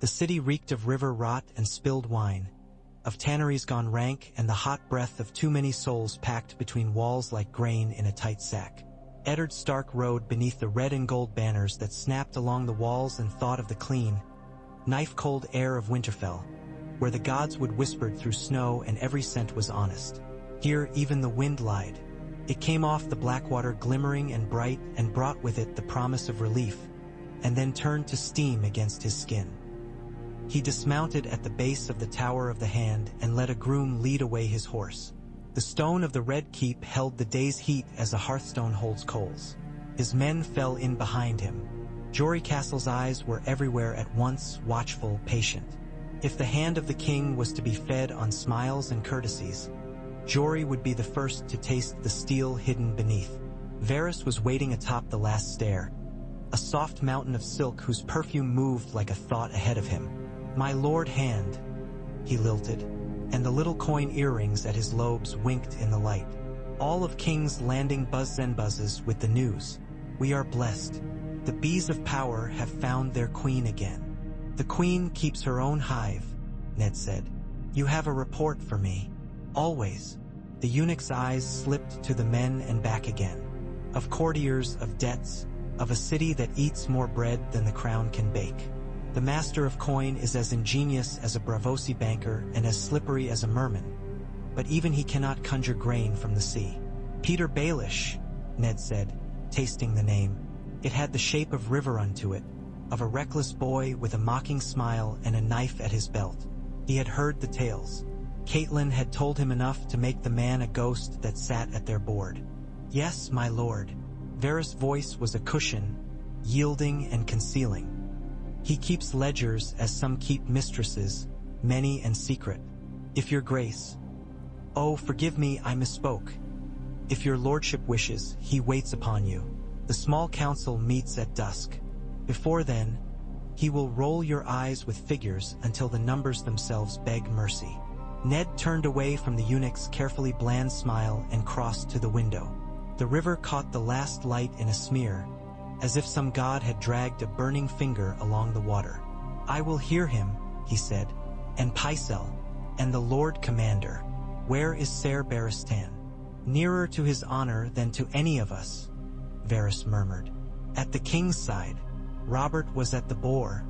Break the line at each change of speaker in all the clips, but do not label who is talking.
The city reeked of river rot and spilled wine, of tanneries gone rank and the hot breath of too many souls packed between walls like grain in a tight sack. Eddard Stark rode beneath the red and gold banners that snapped along the walls and thought of the clean, knife-cold air of Winterfell, where the gods would whisper through snow and every scent was honest. Here even the wind lied. It came off the Blackwater glimmering and bright and brought with it the promise of relief, and then turned to steam against his skin. He dismounted at the base of the Tower of the Hand and let a groom lead away his horse. The stone of the Red Keep held the day's heat as a hearthstone holds coals. His men fell in behind him. Jory Castle's eyes were everywhere at once, watchful, patient. If the hand of the king was to be fed on smiles and courtesies, Jory would be the first to taste the steel hidden beneath. Varys was waiting atop the last stair, a soft mountain of silk whose perfume moved like a thought ahead of him. "My lord hand," he lilted, and the little coin earrings at his lobes winked in the light. "All of King's Landing buzzes with the news. We are blessed. The bees of power have found their queen again." "The queen keeps her own hive," Ned said. "You have a report for me." "Always." The eunuch's eyes slipped to the men and back again. "Of courtiers, of debts, of a city that eats more bread than the crown can bake. The master of coin is as ingenious as a Braavosi banker and as slippery as a merman, but even he cannot conjure grain from the sea." "Petyr Baelish," Ned said, tasting the name. It had the shape of river unto it, of a reckless boy with a mocking smile and a knife at his belt. He had heard the tales. Catelyn had told him enough to make the man a ghost that sat at their board. "Yes, my lord." Varys' voice was a cushion, yielding and concealing. "He keeps ledgers as some keep mistresses, many and secret. If your grace—" "Oh, forgive me, I misspoke. If your lordship wishes, he waits upon you. The small council meets at dusk. Before then, he will roll your eyes with figures until the numbers themselves beg mercy." Ned turned away from the eunuch's carefully bland smile and crossed to the window. The river caught the last light in a smear, as if some god had dragged a burning finger along the water. "I will hear him," he said, "and Pycelle, and the Lord Commander. Where is Ser Barristan?" "Nearer to his honor than to any of us," Varys murmured. "At the king's side." Robert was at the boar,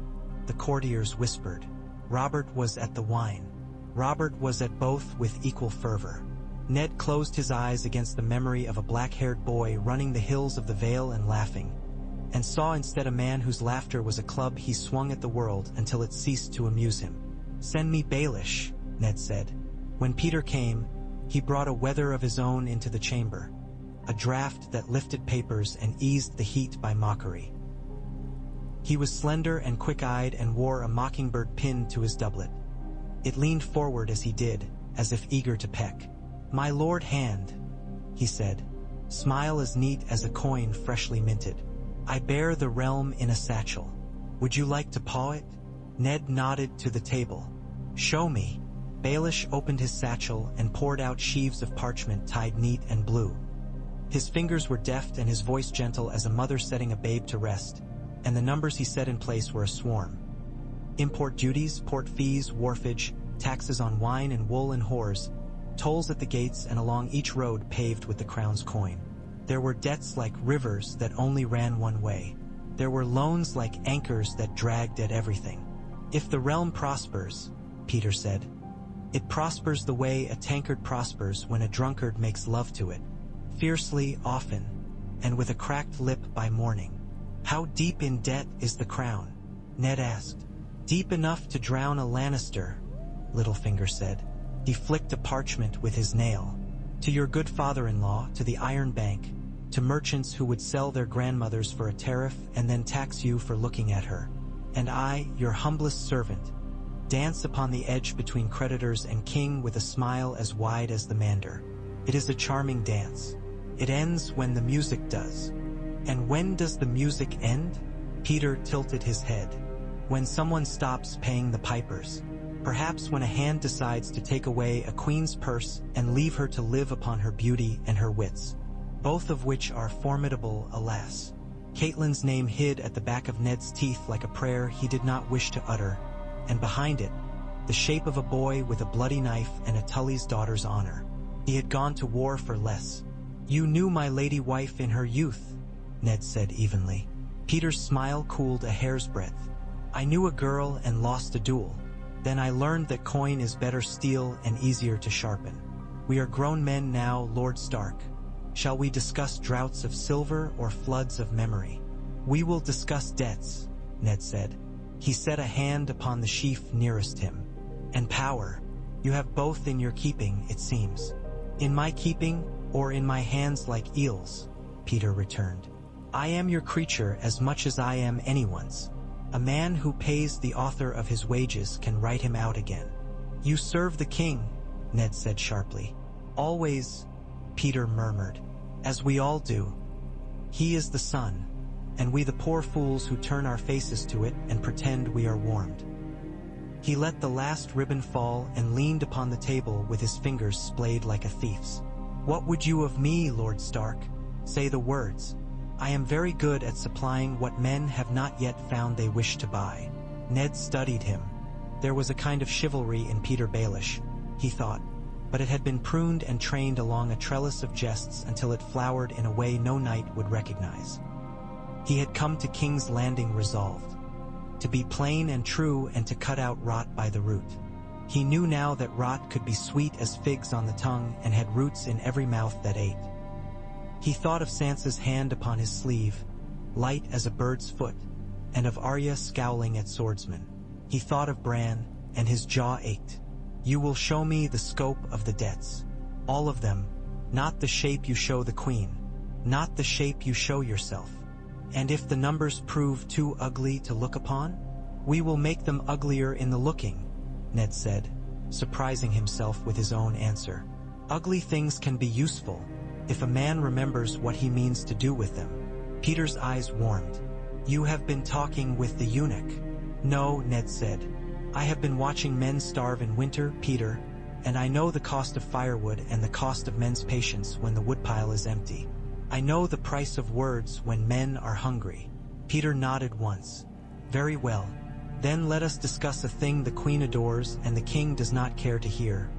the courtiers whispered. Robert was at the wine. Robert was at both with equal fervor. Ned closed his eyes against the memory of a black-haired boy running the hills of the Vale and laughing, and saw instead a man whose laughter was a club he swung at the world until it ceased to amuse him. "Send me Baelish," Ned said. When Petyr came, he brought a weather of his own into the chamber, a draft that lifted papers and eased the heat by mockery. He was slender and quick-eyed and wore a mockingbird pinned to his doublet. It leaned forward as he did, as if eager to peck. "My lord hand," he said, smile as neat as a coin freshly minted. "I bear the realm in a satchel. Would you like to paw it?" Ned nodded to the table. "Show me." Baelish opened his satchel and poured out sheaves of parchment tied neat and blue. His fingers were deft and his voice gentle as a mother setting a babe to rest, and the numbers he set in place were a swarm. Import duties, port fees, wharfage, taxes on wine and wool and whores, tolls at the gates and along each road paved with the crown's coin. There were debts like rivers that only ran one way. There were loans like anchors that dragged at everything. "If the realm prospers," Petyr said, "it prospers the way a tankard prospers when a drunkard makes love to it, fiercely, often, and with a cracked lip by morning." "How deep in debt is the crown?" Ned asked. "Deep enough to drown a Lannister," Littlefinger said. He flicked a parchment with his nail. "To your good father-in-law, to the Iron Bank, to merchants who would sell their grandmothers for a tariff and then tax you for looking at her. And I, your humblest servant, dance upon the edge between creditors and king with a smile as wide as the mander. It is a charming dance. It ends when the music does." "And when does the music end?" Petyr tilted his head. "When someone stops paying the pipers. Perhaps when a hand decides to take away a queen's purse and leave her to live upon her beauty and her wits, both of which are formidable, alas." Catelyn's name hid at the back of Ned's teeth like a prayer he did not wish to utter, and behind it, the shape of a boy with a bloody knife and a Tully's daughter's honor. He had gone to war for less. "You knew my lady wife in her youth," Ned said evenly. Petyr's smile cooled a hair's breadth. "I knew a girl and lost a duel. Then I learned that coin is better steel and easier to sharpen. We are grown men now, Lord Stark. Shall we discuss droughts of silver or floods of memory?" "We will discuss debts," Ned said. He set a hand upon the sheaf nearest him. "And power. You have both in your keeping, it seems." "In my keeping, or in my hands like eels," Petyr returned. "I am your creature as much as I am anyone's. A man who pays the author of his wages can write him out again." "You serve the king," Ned said sharply. "Always," Petyr murmured. "As we all do. He is the sun, and we the poor fools who turn our faces to it and pretend we are warmed." He let the last ribbon fall and leaned upon the table with his fingers splayed like a thief's. "What would you of me, Lord Stark? Say the words. I am very good at supplying what men have not yet found they wish to buy." Ned studied him. There was a kind of chivalry in Petyr Baelish, he thought, but it had been pruned and trained along a trellis of jests until it flowered in a way no knight would recognize. He had come to King's Landing resolved to be plain and true and to cut out rot by the root. He knew now that rot could be sweet as figs on the tongue and had roots in every mouth that ate. He thought of Sansa's hand upon his sleeve, light as a bird's foot, and of Arya scowling at swordsmen. He thought of Bran, and his jaw ached. "You will show me the scope of the debts. All of them, not the shape you show the queen, not the shape you show yourself. And if the numbers prove too ugly to look upon, we will make them uglier in the looking," Ned said, surprising himself with his own answer. "Ugly things can be useful, if a man remembers what he means to do with them." Petyr's eyes warmed. "You have been talking with the eunuch." "No," Ned said. "I have been watching men starve in winter, Petyr, and I know the cost of firewood and the cost of men's patience when the woodpile is empty. I know the price of words when men are hungry." Petyr nodded once. "Very well. Then let us discuss a thing the queen adores and the king does not care to hear.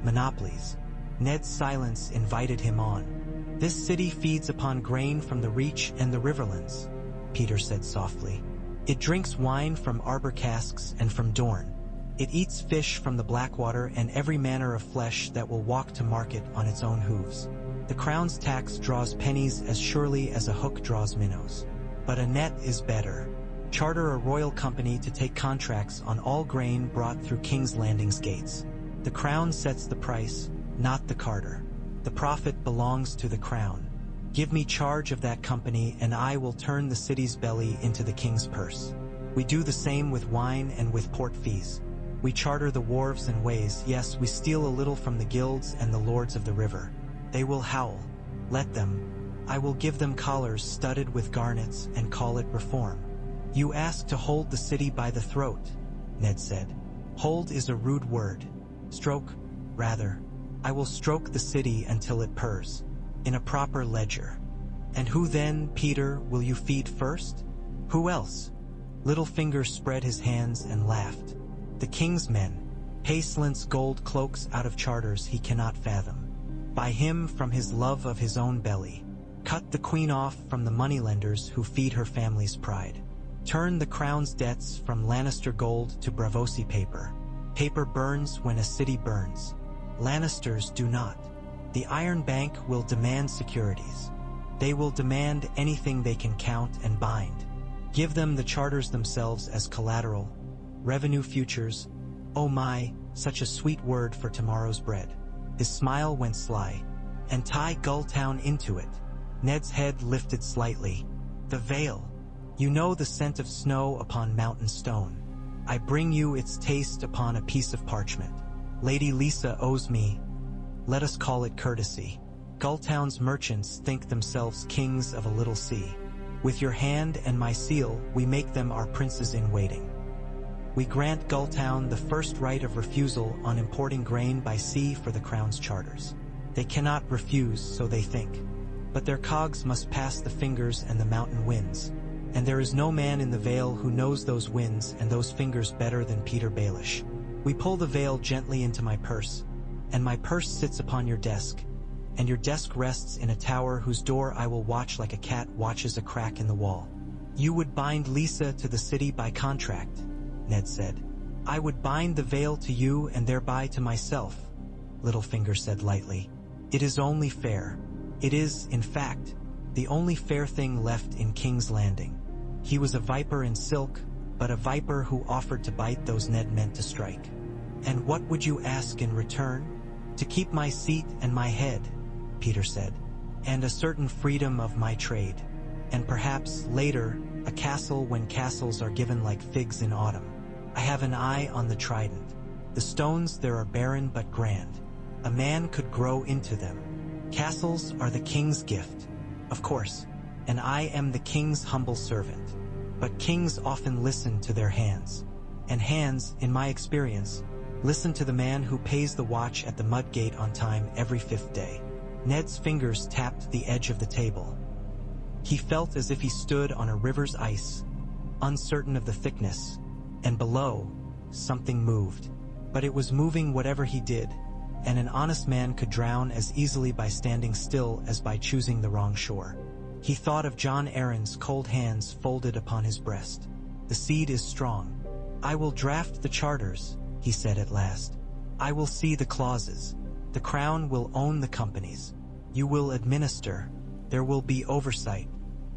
Monopolies." Ned's silence invited him on. "This city feeds upon grain from the Reach and the Riverlands," Petyr said softly. "It drinks wine from arbor casks and from Dorne. It eats fish from the Blackwater and every manner of flesh that will walk to market on its own hooves. The crown's tax draws pennies as surely as a hook draws minnows. But a net is better. Charter a royal company to take contracts on all grain brought through King's Landing's gates. The crown sets the price, not the carter. The profit belongs to the crown. Give me charge of that company and I will turn the city's belly into the king's purse. We do the same with wine and with port fees. We charter the wharves and ways, yes, we steal a little from the guilds and the lords of the river. They will howl. Let them. I will give them collars studded with garnets and call it reform." "You ask to hold the city by the throat," Ned said. "Hold is a rude word. Stroke, rather. I will stroke the city until it purrs, in a proper ledger." "And who then, Petyr, will you feed first?" "Who else?" Littlefinger spread his hands and laughed. "The king's men. Pay Slint's gold cloaks out of charters he cannot fathom. Buy him from his love of his own belly. Cut the queen off from the moneylenders who feed her family's pride. Turn the crown's debts from Lannister gold to Braavosi paper. Paper burns when a city burns. Lannisters do not. The Iron Bank will demand securities. They will demand anything they can count and bind. Give them the charters themselves as collateral. Revenue futures. Oh my, such a sweet word for tomorrow's bread." His smile went sly. "And tie Gulltown into it." Ned's head lifted slightly. "The Vale. You know the scent of snow upon mountain stone. I bring you its taste upon a piece of parchment. Lady Lisa owes me. Let us call it courtesy. Gulltown's merchants think themselves kings of a little sea. With your hand and my seal, we make them our princes in waiting. We grant Gulltown the first right of refusal on importing grain by sea for the crown's charters. They cannot refuse, so they think. But their cogs must pass the fingers and the mountain winds. and there is no man in the Vale who knows those winds and those fingers better than Petyr Baelish. We pull the veil gently into my purse, and my purse sits upon your desk, and your desk rests in a tower whose door I will watch like a cat watches a crack in the wall. You would bind Lisa to the city by contract, Ned said. I would bind the veil to you and thereby to myself, Littlefinger said lightly. It is only fair. It is, in fact, the only fair thing left in King's Landing. He was a viper in silk, but a viper who offered to bite those Ned meant to strike. And what would you ask in return? To keep my seat and my head, Petyr said, and a certain freedom of my trade, and perhaps, later, a castle when castles are given like figs in autumn. I have an eye on the trident. The stones there are barren but grand. A man could grow into them. Castles are the king's gift, of course, and I am the king's humble servant. But kings often listen to their hands. And hands, in my experience, listen to the man who pays the watch at the mud gate on time every 5th day. Ned's fingers tapped the edge of the table. He felt as if he stood on a river's ice, uncertain of the thickness, and below, something moved. But it was moving whatever he did, and an honest man could drown as easily by standing still as by choosing the wrong shore. He thought of John Arryn's cold hands folded upon his breast. The seed is strong. I will draft the charters, he said at last. I will see the clauses. The crown will own the companies. You will administer. There will be oversight.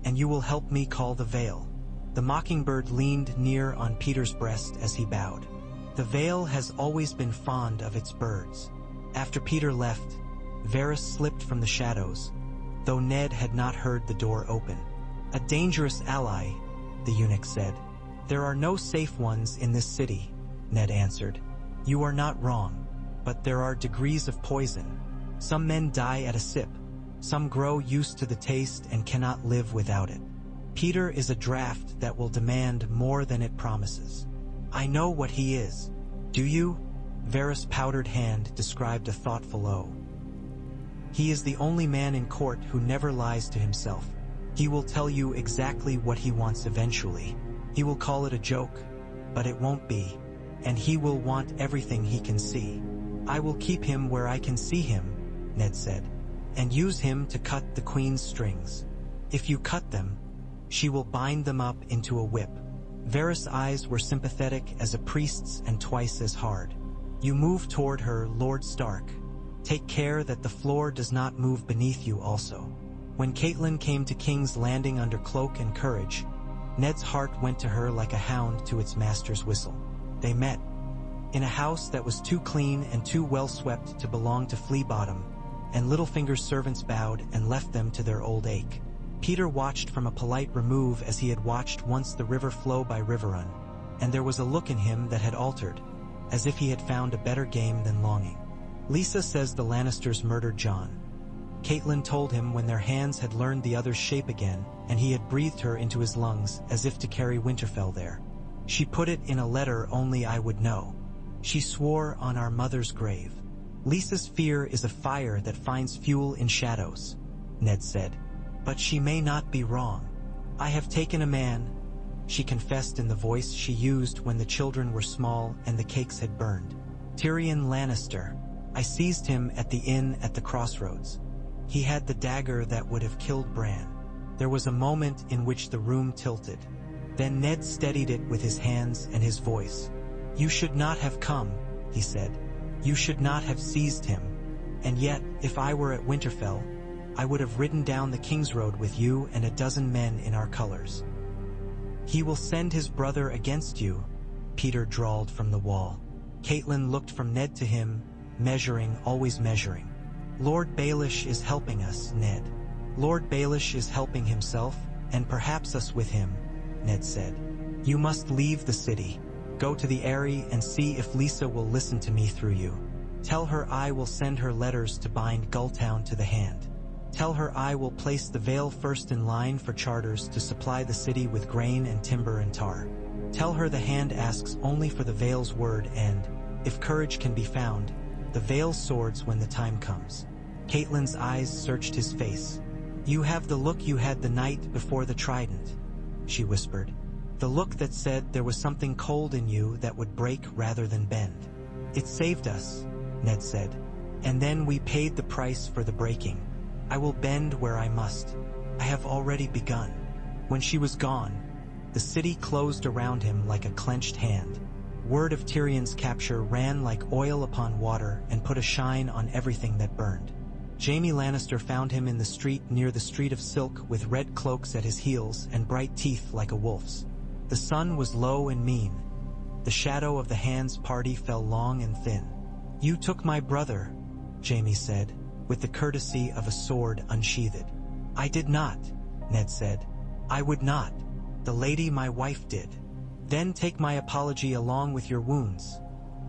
And you will help me call the Vale. The mockingbird leaned near on Petyr's breast as he bowed. The Vale has always been fond of its birds. After Petyr left, Varys slipped from the shadows, though Ned had not heard the door open. A dangerous ally, the eunuch said. There are no safe ones in this city, Ned answered. You are not wrong, but there are degrees of poison. Some men die at a sip. Some grow used to the taste and cannot live without it. Petyr is a draft that will demand more than it promises. I know what he is. Do you? Varys' powdered hand described a thoughtful O. He is the only man in court who never lies to himself. He will tell you exactly what he wants eventually. He will call it a joke, but it won't be. And he will want everything he can see. I will keep him where I can see him, Ned said, and use him to cut the queen's strings. If you cut them, she will bind them up into a whip. Varys' eyes were sympathetic as a priest's and twice as hard. You move toward her, Lord Stark. Take care that the floor does not move beneath you also. When Catelyn came to King's Landing under cloak and courage, Ned's heart went to her like a hound to its master's whistle. They met in a house that was too clean and too well swept to belong to Flea Bottom, and Littlefinger's servants bowed and left them to their old ache. Petyr watched from a polite remove as he had watched once the river flow by Riverrun, and there was a look in him that had altered, as if he had found a better game than longing. Lisa says the Lannisters murdered Jon. Catelyn told him when their hands had learned the other's shape again, and he had breathed her into his lungs as if to carry Winterfell there. She put it in a letter only I would know. She swore on our mother's grave. Lisa's fear is a fire that finds fuel in shadows, Ned said. But she may not be wrong. I have taken a man, she confessed in the voice she used when the children were small and the cakes had burned. Tyrion Lannister. I seized him at the inn at the crossroads. He had the dagger that would have killed Bran. There was a moment in which the room tilted. Then Ned steadied it with his hands and his voice. You should not have come, he said. You should not have seized him. And yet, if I were at Winterfell, I would have ridden down the King's Road with you and a dozen men in our colors. He will send his brother against you, Petyr drawled from the wall. Catelyn looked from Ned to him, measuring, always measuring. Lord Baelish is helping us, Ned. Lord Baelish is helping himself, and perhaps us with him, Ned said. You must leave the city. Go to the Eyrie and see if Lisa will listen to me through you. Tell her I will send her letters to bind Gulltown to the hand. Tell her I will place the Vale first in line for charters to supply the city with grain and timber and tar. Tell her the hand asks only for the Vale's word and, if courage can be found, the Vale's swords when the time comes. Catelyn's eyes searched his face. You have the look you had the night before the trident, she whispered. The look that said there was something cold in you that would break rather than bend. It saved us, Ned said. And then we paid the price for the breaking. I will bend where I must. I have already begun. When she was gone, the city closed around him like a clenched hand. Word of Tyrion's capture ran like oil upon water and put a shine on everything that burned. Jaime Lannister found him in the street near the Street of Silk with red cloaks at his heels and bright teeth like a wolf's. The sun was low and mean. The shadow of the Hand's party fell long and thin. You took my brother, Jaime said, with the courtesy of a sword unsheathed. I did not, Ned said. I would not. The lady my wife did. Then take my apology along with your wounds,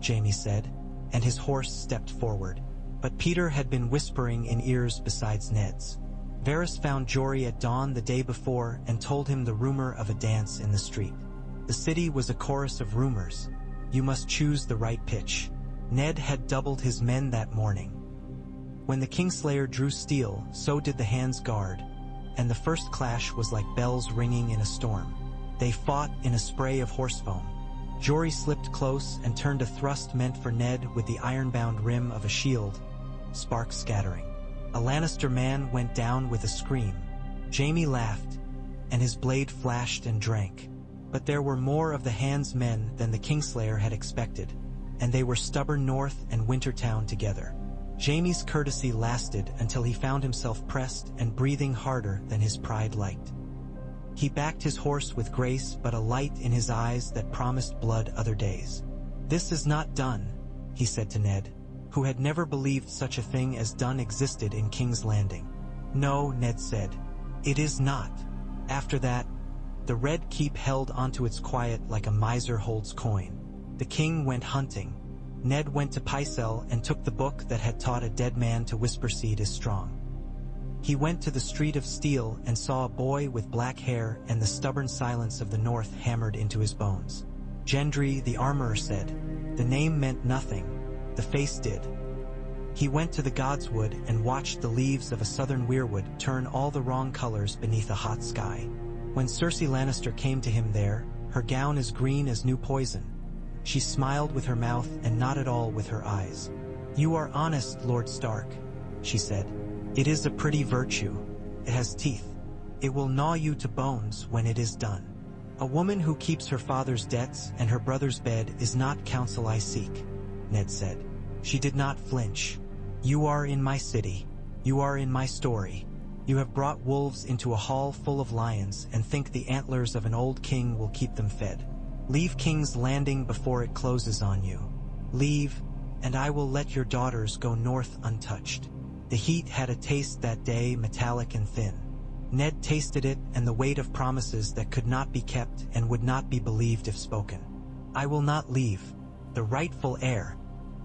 Jaime said, and his horse stepped forward. But Petyr had been whispering in ears besides Ned's. Varys found Jory at dawn the day before and told him the rumor of a dance in the street. The city was a chorus of rumors. You must choose the right pitch. Ned had doubled his men that morning. When the Kingslayer drew steel, so did the Hand's guard, and the first clash was like bells ringing in a storm. They fought in a spray of horse foam. Jory slipped close and turned a thrust meant for Ned with the iron-bound rim of a shield, sparks scattering. A Lannister man went down with a scream. Jaime laughed, and his blade flashed and drank. But there were more of the Hand's men than the Kingslayer had expected, and they were stubborn North and Wintertown together. Jaime's courtesy lasted until he found himself pressed and breathing harder than his pride liked. He backed his horse with grace but a light in his eyes that promised blood other days. This is not done, he said to Ned, who had never believed such a thing as done existed in King's Landing. No, Ned said, it is not. After that, the Red Keep held onto its quiet like a miser holds coin. The king went hunting. Ned went to Pycelle and took the book that had taught a dead man to whisper seed is strong. He went to the Street of Steel and saw a boy with black hair and the stubborn silence of the North hammered into his bones. Gendry, the armorer, said. The name meant nothing. The face did. He went to the Godswood and watched the leaves of a southern weirwood turn all the wrong colors beneath a hot sky. When Cersei Lannister came to him there, her gown as green as new poison, she smiled with her mouth and not at all with her eyes. You are honest, Lord Stark, she said. It is a pretty virtue. It has teeth. It will gnaw you to bones when it is done. A woman who keeps her father's debts and her brother's bed is not counsel I seek, Ned said. She did not flinch. You are in my city. You are in my story. You have brought wolves into a hall full of lions and think the antlers of an old king will keep them fed. Leave King's Landing before it closes on you. Leave, and I will let your daughters go north untouched. The heat had a taste that day, metallic and thin. Ned tasted it and the weight of promises that could not be kept and would not be believed if spoken. I will not leave. The rightful heir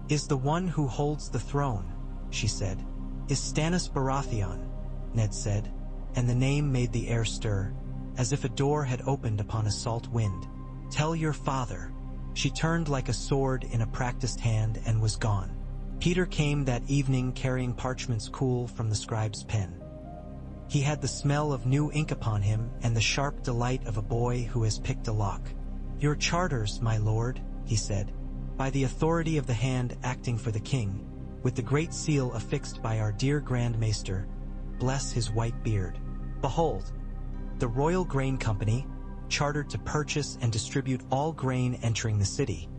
is the one who holds the throne, she said. Is Stannis Baratheon, Ned said, and the name made the air stir, as if a door had opened upon a salt wind. Tell your father. She turned like a sword in a practiced hand and was gone. Petyr came that evening carrying parchments cool from the scribe's pen. He had the smell of new ink upon him and the sharp delight of a boy who has picked a lock. Your charters, my lord, he said, by the authority of the Hand acting for the king, with the great seal affixed by our dear Grand Maester, bless his white beard. Behold, the Royal Grain Company, chartered to purchase and distribute all grain entering the city.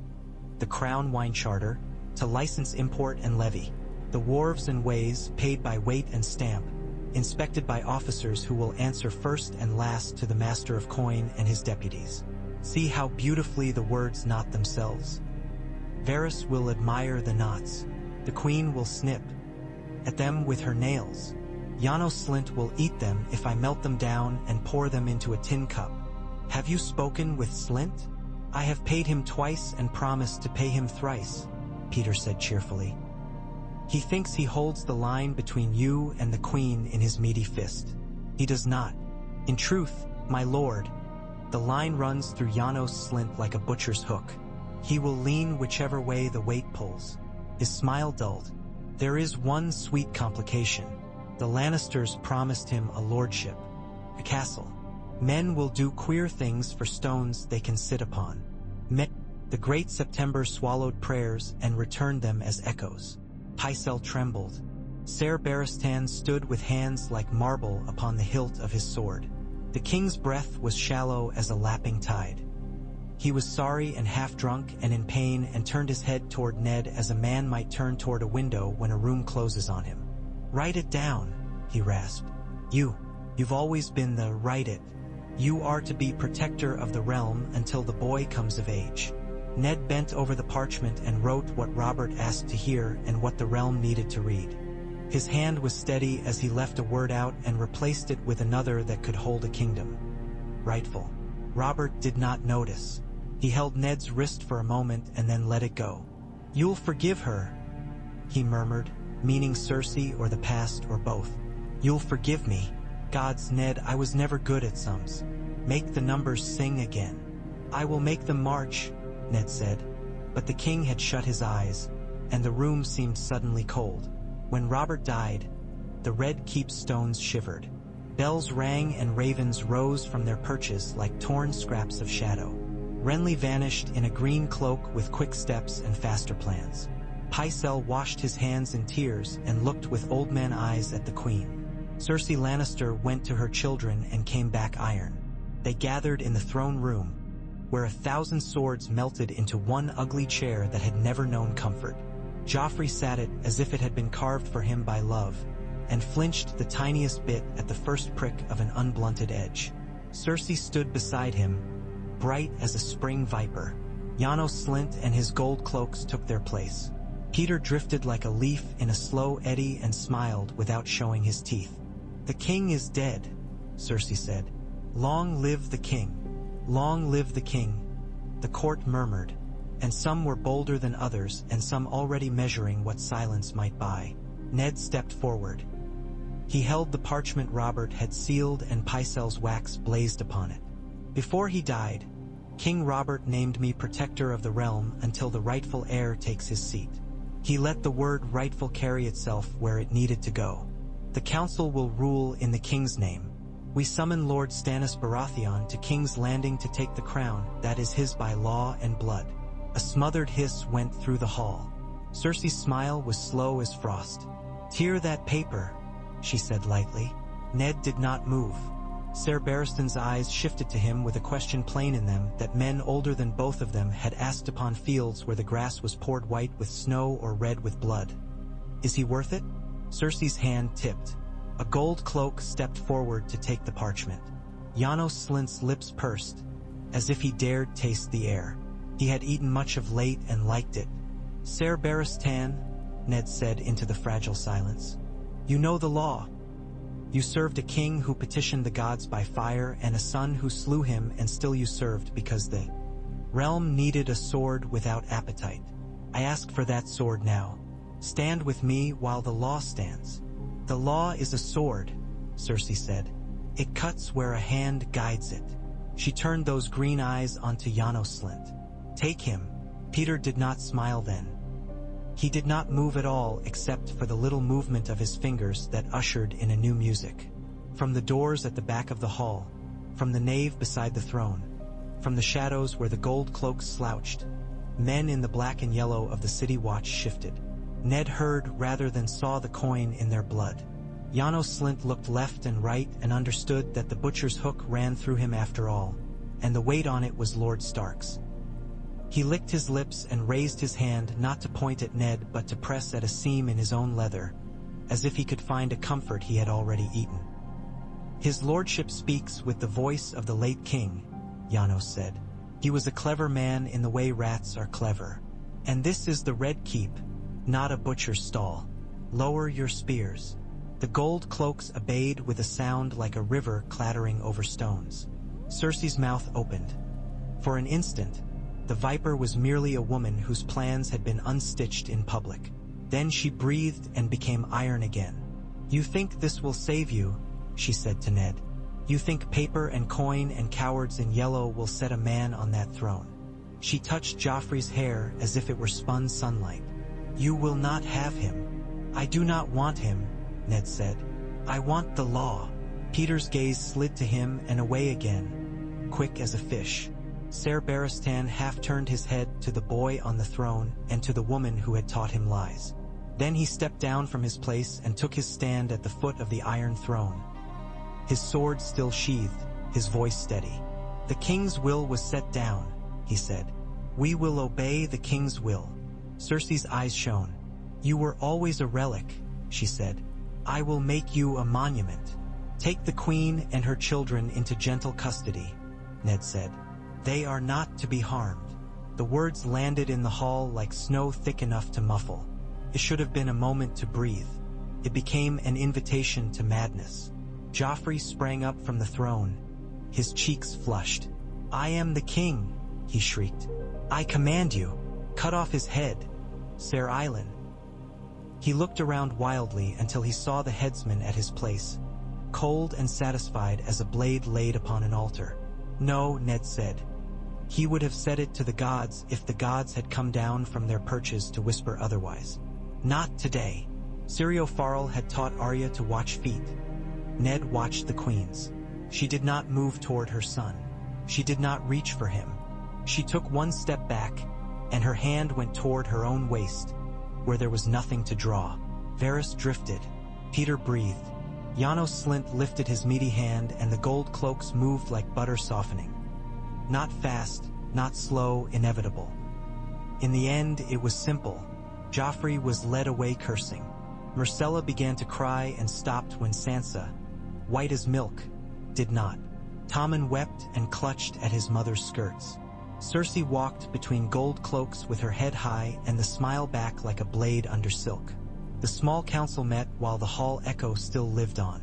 The Crown Wine Charter, to license import and levy. The wharves and ways, paid by weight and stamp, inspected by officers who will answer first and last to the Master of Coin and his deputies. See how beautifully the words knot themselves. Varys will admire the knots. The Queen will snip at them with her nails. Janos Slint will eat them if I melt them down and pour them into a tin cup. Have you spoken with Slint? I have paid him twice and promised to pay him thrice, Petyr said cheerfully. He thinks he holds the line between you and the Queen in his meaty fist. He does not. In truth, my lord, the line runs through Janos Slint like a butcher's hook. He will lean whichever way the weight pulls. His smile dulled. There is one sweet complication. The Lannisters promised him a lordship, a castle. Men will do queer things for stones they can sit upon. The great September swallowed prayers and returned them as echoes. Pycelle trembled. Ser Barristan stood with hands like marble upon the hilt of his sword. The king's breath was shallow as a lapping tide. He was sorry and half-drunk and in pain and turned his head toward Ned as a man might turn toward a window when a room closes on him. "Write it down," he rasped. You've always been the write it. You are to be protector of the realm until the boy comes of age." Ned bent over the parchment and wrote what Robert asked to hear and what the realm needed to read. His hand was steady as he left a word out and replaced it with another that could hold a kingdom. Rightful. Robert did not notice. He held Ned's wrist for a moment and then let it go. "You'll forgive her," he murmured, meaning Cersei or the past or both. "You'll forgive me. Gods, Ned, I was never good at sums. Make the numbers sing again." "I will make them march," Ned said. But the king had shut his eyes, and the room seemed suddenly cold. When Robert died, the red keep stones shivered. Bells rang and ravens rose from their perches like torn scraps of shadow. Renly vanished in a green cloak with quick steps and faster plans. Pycelle washed his hands in tears and looked with old man eyes at the queen. Cersei Lannister went to her children and came back iron. They gathered in the throne room, where 1,000 swords melted into one ugly chair that had never known comfort. Joffrey sat it as if it had been carved for him by love, and flinched the tiniest bit at the first prick of an unblunted edge. Cersei stood beside him, bright as a spring viper. Janos Slynt and his gold cloaks took their place. Petyr drifted like a leaf in a slow eddy and smiled without showing his teeth. "The king is dead," Cersei said. "Long live the king. Long live the king." The court murmured, and some were bolder than others and some already measuring what silence might buy. Ned stepped forward. He held the parchment Robert had sealed and Pycelle's wax blazed upon it. "Before he died, King Robert named me protector of the realm until the rightful heir takes his seat. He let the word rightful carry itself where it needed to go. The council will rule in the king's name. We summon Lord Stannis Baratheon to King's Landing to take the crown that is his by law and blood." A smothered hiss went through the hall. Cersei's smile was slow as frost. "Tear that paper," she said lightly. Ned did not move. Ser Barristan's eyes shifted to him with a question plain in them that men older than both of them had asked upon fields where the grass was poured white with snow or red with blood. "Is he worth it?" Cersei's hand tipped. A gold cloak stepped forward to take the parchment. Janos Slynt's lips pursed, as if he dared taste the air. He had eaten much of late and liked it. "Ser Barristan," Ned said into the fragile silence, "you know the law. You served a king who petitioned the gods by fire and a son who slew him, and still you served because the realm needed a sword without appetite. I ask for that sword now. Stand with me while the law stands." "The law is a sword," Cersei said. "It cuts where a hand guides it." She turned those green eyes onto Janos Slynt. "Take him." Petyr did not smile then. He did not move at all except for the little movement of his fingers that ushered in a new music. From the doors at the back of the hall, from the nave beside the throne, from the shadows where the gold cloaks slouched, men in the black and yellow of the city watch shifted. Ned heard rather than saw the coin in their blood. Janos Slynt looked left and right and understood that the butcher's hook ran through him after all, and the weight on it was Lord Stark's. He licked his lips and raised his hand not to point at Ned but to press at a seam in his own leather, as if he could find a comfort he had already eaten. "His lordship speaks with the voice of the late king," Janos said. "He was a clever man in the way rats are clever. And this is the Red Keep, not a butcher's stall. Lower your spears." The gold cloaks obeyed with a sound like a river clattering over stones. Cersei's mouth opened. For an instant, the Viper was merely a woman whose plans had been unstitched in public. Then she breathed and became iron again. "You think this will save you," she said to Ned. "You think paper and coin and cowards in yellow will set a man on that throne." She touched Joffrey's hair as if it were spun sunlight. "You will not have him." "I do not want him," Ned said. "I want the law." Petyr's gaze slid to him and away again, quick as a fish. Ser Barristan half-turned his head to the boy on the throne and to the woman who had taught him lies. Then he stepped down from his place and took his stand at the foot of the Iron Throne. His sword still sheathed, his voice steady. "The king's will was set down," he said. "We will obey the king's will." Cersei's eyes shone. "You were always a relic," she said. "I will make you a monument." "Take the queen and her children into gentle custody," Ned said. "They are not to be harmed." The words landed in the hall like snow thick enough to muffle. It should have been a moment to breathe. It became an invitation to madness. Joffrey sprang up from the throne, his cheeks flushed. "I am the king," he shrieked. "I command you. Cut off his head, Ser Eilen." He looked around wildly until he saw the headsman at his place, cold and satisfied as a blade laid upon an altar. "No," Ned said. He would have said it to the gods if the gods had come down from their perches to whisper otherwise. Not today. Syrio Farrell had taught Arya to watch feet. Ned watched the queen's. She did not move toward her son. She did not reach for him. She took one step back, and her hand went toward her own waist, where there was nothing to draw. Varys drifted. Petyr breathed. Janos Slint lifted his meaty hand, and the gold cloaks moved like butter softening. Not fast, not slow, inevitable. In the end, it was simple. Joffrey was led away cursing. Myrcella began to cry and stopped when Sansa, white as milk, did not. Tommen wept and clutched at his mother's skirts. Cersei walked between gold cloaks with her head high and the smile back like a blade under silk. The small council met while the hall echo still lived on.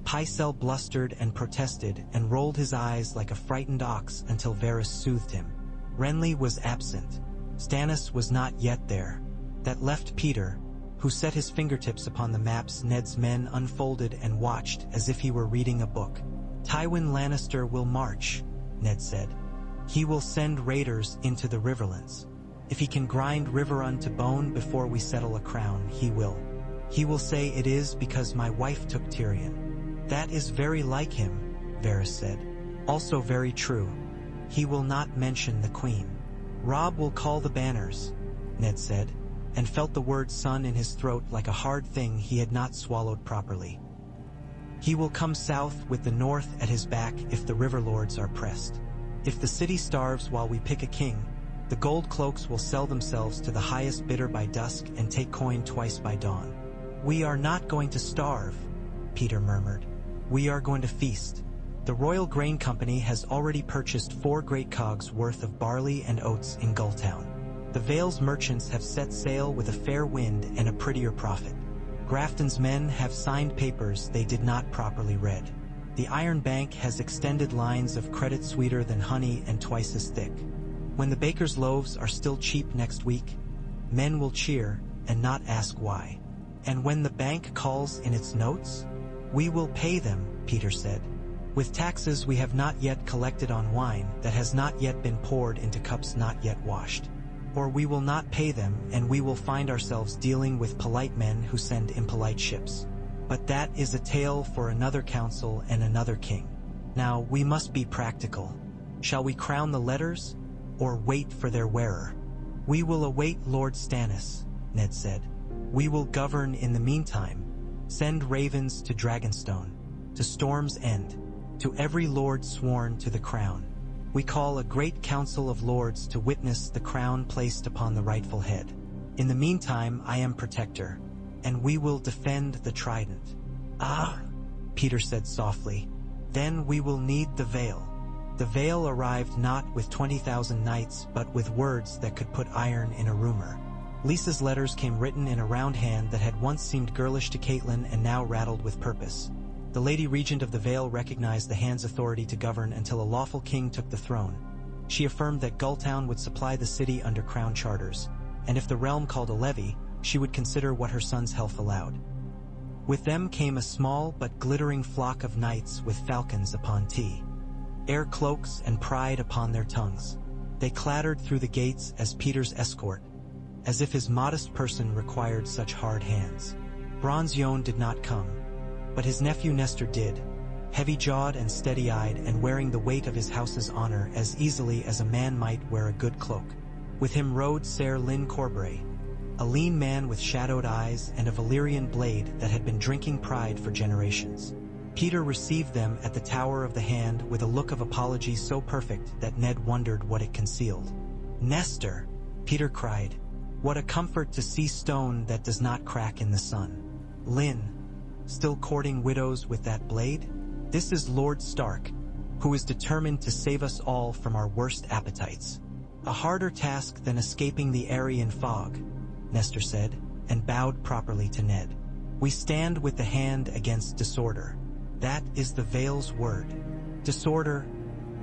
Pycelle blustered and protested and rolled his eyes like a frightened ox until Varys soothed him. Renly was absent. Stannis was not yet there. That left Petyr, who set his fingertips upon the maps Ned's men unfolded and watched as if he were reading a book. "Tywin Lannister will march," Ned said. "He will send raiders into the Riverlands. If he can grind Riverrun to bone before we settle a crown, he will. He will say it is because my wife took Tyrion." "That is very like him," Varys said. "Also very true. He will not mention the queen." "Robb will call the banners," Ned said, and felt the word son in his throat like a hard thing he had not swallowed properly. "He will come south with the north at his back if the river lords are pressed. If the city starves while we pick a king, the gold cloaks will sell themselves to the highest bidder by dusk and take coin twice by dawn." "We are not going to starve," Petyr murmured. "We are going to feast. The Royal Grain Company has already purchased 4 great cogs worth of barley and oats in Gulltown. The Vale's merchants have set sail with a fair wind and a prettier profit. Grafton's men have signed papers they did not properly read. The Iron Bank has extended lines of credit sweeter than honey and twice as thick. When the baker's loaves are still cheap next week, men will cheer and not ask why. And when the bank calls in its notes, we will pay them," Petyr said. "With taxes we have not yet collected on wine that has not yet been poured into cups not yet washed. Or we will not pay them, and we will find ourselves dealing with polite men who send impolite ships. But that is a tale for another council and another king. Now we must be practical. Shall we crown the letters, or wait for their wearer?" "We will await Lord Stannis," Ned said. "We will govern in the meantime. Send ravens to Dragonstone, to Storm's End, to every lord sworn to the crown. We call a great council of lords to witness the crown placed upon the rightful head. In the meantime I am protector, and we will defend the trident." "Ah," Petyr said softly. "Then we will need the Vale." The Vale arrived not with 20,000 knights, but with words that could put iron in a rumor. Lisa's letters came written in a round hand that had once seemed girlish to Catelyn and now rattled with purpose. The Lady Regent of the Vale recognized the hand's authority to govern until a lawful king took the throne. She affirmed that Gulltown would supply the city under crown charters, and if the realm called a levy, she would consider what her son's health allowed. With them came a small but glittering flock of knights with falcons upon tea, air cloaks and pride upon their tongues. They clattered through the gates as Petyr's escort, as if his modest person required such hard hands. Bronze Yohn did not come, but his nephew Nestor did, heavy-jawed and steady-eyed and wearing the weight of his house's honor as easily as a man might wear a good cloak. With him rode Ser Lyn Corbray, a lean man with shadowed eyes and a Valyrian blade that had been drinking pride for generations. Petyr received them at the Tower of the Hand with a look of apology so perfect that Ned wondered what it concealed. "Nestor!" Petyr cried. "What a comfort to see stone that does not crack in the sun. Lyn, still courting widows with that blade? This is Lord Stark, who is determined to save us all from our worst appetites. A harder task than escaping the Eyrie fog," Nestor said, and bowed properly to Ned. "We stand with the hand against disorder. That is the Vale's word." "Disorder,"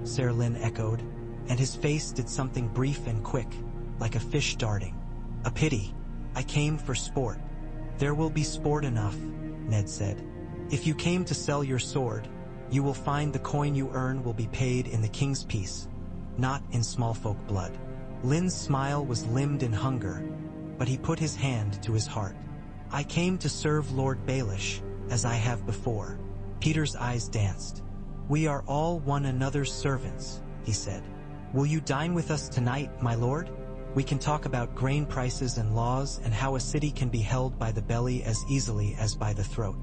Ser Lyn echoed, and his face did something brief and quick, like a fish darting. "A pity. I came for sport." "There will be sport enough," Ned said. "If you came to sell your sword, you will find the coin you earn will be paid in the king's peace, not in smallfolk blood." Lyn's smile was limned in hunger, but he put his hand to his heart. "I came to serve Lord Baelish, as I have before." Petyr's eyes danced. "We are all one another's servants," he said. "Will you dine with us tonight, my lord? We can talk about grain prices and laws and how a city can be held by the belly as easily as by the throat."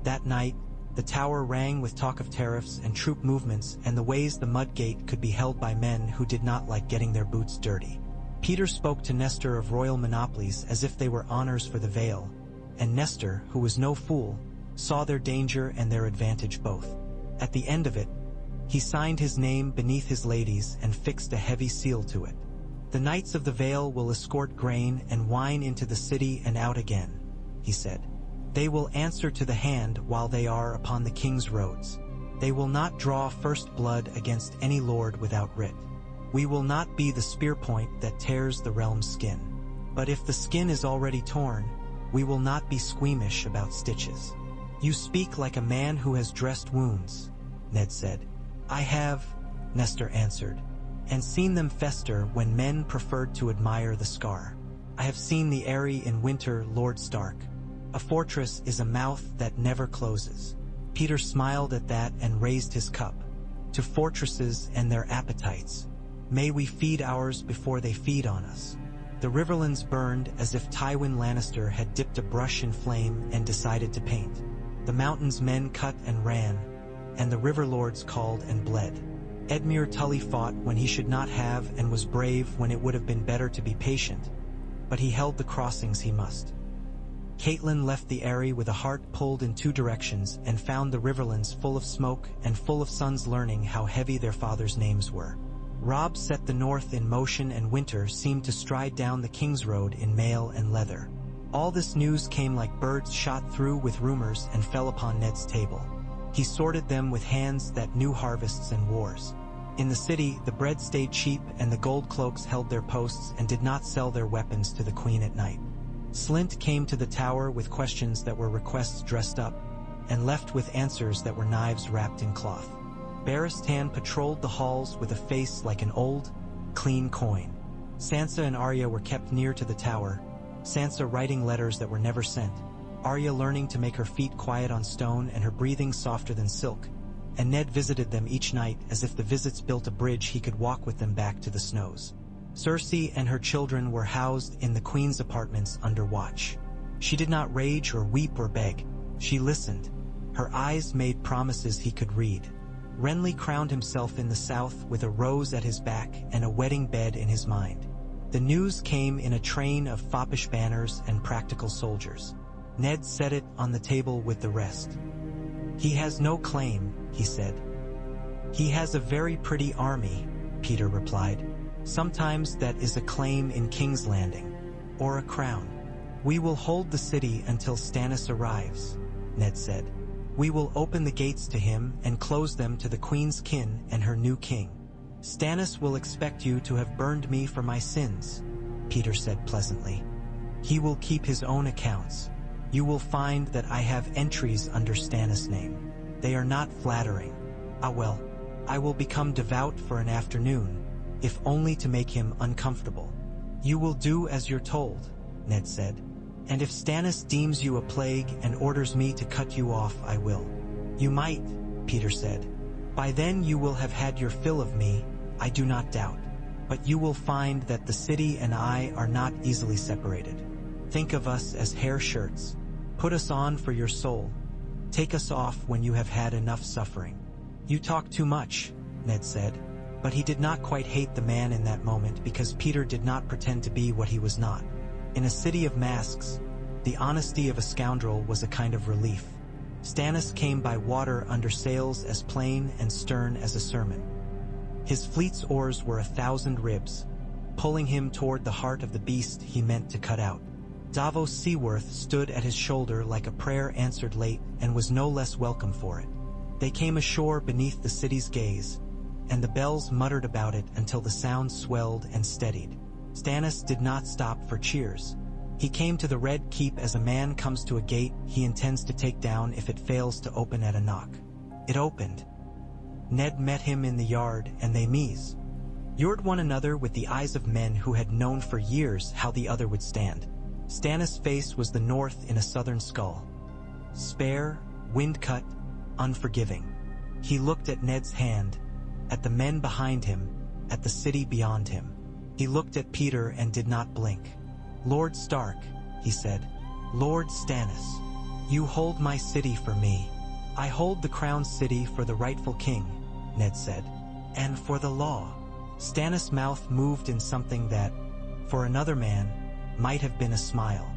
That night, the tower rang with talk of tariffs and troop movements and the ways the Mudgate could be held by men who did not like getting their boots dirty. Petyr spoke to Nestor of royal monopolies as if they were honors for the Vale, and Nestor, who was no fool, saw their danger and their advantage both. At the end of it, he signed his name beneath his lady's and fixed a heavy seal to it. "The Knights of the Vale will escort grain and wine into the city and out again," he said. "They will answer to the hand while they are upon the king's roads. They will not draw first blood against any lord without writ. We will not be the spear point that tears the realm's skin. But if the skin is already torn, we will not be squeamish about stitches." "You speak like a man who has dressed wounds," Ned said. "I have," Nestor answered, "and seen them fester when men preferred to admire the scar. I have seen the Eyrie in winter, Lord Stark. A fortress is a mouth that never closes." Petyr smiled at that and raised his cup. "To fortresses and their appetites. May we feed ours before they feed on us." The riverlands burned as if Tywin Lannister had dipped a brush in flame and decided to paint. The mountain's men cut and ran, and the river lords called and bled. Edmure Tully fought when he should not have and was brave when it would have been better to be patient, but he held the crossings he must. Catelyn left the Eyrie with a heart pulled in two directions and found the riverlands full of smoke and full of sons learning how heavy their fathers' names were. Robb set the north in motion and winter seemed to stride down the King's Road in mail and leather. All this news came like birds shot through with rumors and fell upon Ned's table. He sorted them with hands that knew harvests and wars. In the city, the bread stayed cheap and the Gold Cloaks held their posts and did not sell their weapons to the Queen at night. Slint came to the tower with questions that were requests dressed up, and left with answers that were knives wrapped in cloth. Barristan patrolled the halls with a face like an old, clean coin. Sansa and Arya were kept near to the tower, Sansa writing letters that were never sent, Arya learning to make her feet quiet on stone and her breathing softer than silk, and Ned visited them each night as if the visits built a bridge he could walk with them back to the snows. Cersei and her children were housed in the Queen's apartments under watch. She did not rage or weep or beg. She listened. Her eyes made promises he could read. Renly crowned himself in the south with a rose at his back and a wedding bed in his mind. The news came in a train of foppish banners and practical soldiers. Ned set it on the table with the rest. "He has no claim," he said. "He has a very pretty army," Petyr replied. "Sometimes that is a claim in King's Landing, or a crown." "We will hold the city until Stannis arrives," Ned said. "We will open the gates to him and close them to the Queen's kin and her new king. Stannis will expect you to have burned me for my sins," Petyr said pleasantly. "He will keep his own accounts. You will find that I have entries under Stannis' name. They are not flattering. Ah well, I will become devout for an afternoon, if only to make him uncomfortable." "You will do as you're told," Ned said. "And if Stannis deems you a plague and orders me to cut you off, I will." "You might," Petyr said. By then you will have had your fill of me, I do not doubt. But you will find that the city and I are not easily separated. Think of us as hair shirts. Put us on for your soul. Take us off when you have had enough suffering. You talk too much, Ned said. But he did not quite hate the man in that moment because Petyr did not pretend to be what he was not. In a city of masks, the honesty of a scoundrel was a kind of relief. Stannis came by water under sails as plain and stern as a sermon. His fleet's oars were 1,000 ribs, pulling him toward the heart of the beast he meant to cut out. Davos Seaworth stood at his shoulder like a prayer answered late and was no less welcome for it. They came ashore beneath the city's gaze, and the bells muttered about it until the sound swelled and steadied. Stannis did not stop for cheers. He came to the Red Keep as a man comes to a gate he intends to take down if it fails to open at a knock. It opened. Ned met him in the yard, and they youred one another with the eyes of men who had known for years how the other would stand. Stannis' face was the north in a southern skull. Spare, wind-cut, unforgiving. He looked at Ned's hand, at the men behind him, at the city beyond him. He looked at Petyr and did not blink. Lord Stark, he said. Lord Stannis, you hold my city for me. I hold the crown city for the rightful king, Ned said. And for the law. Stannis' mouth moved in something that, for another man, might have been a smile.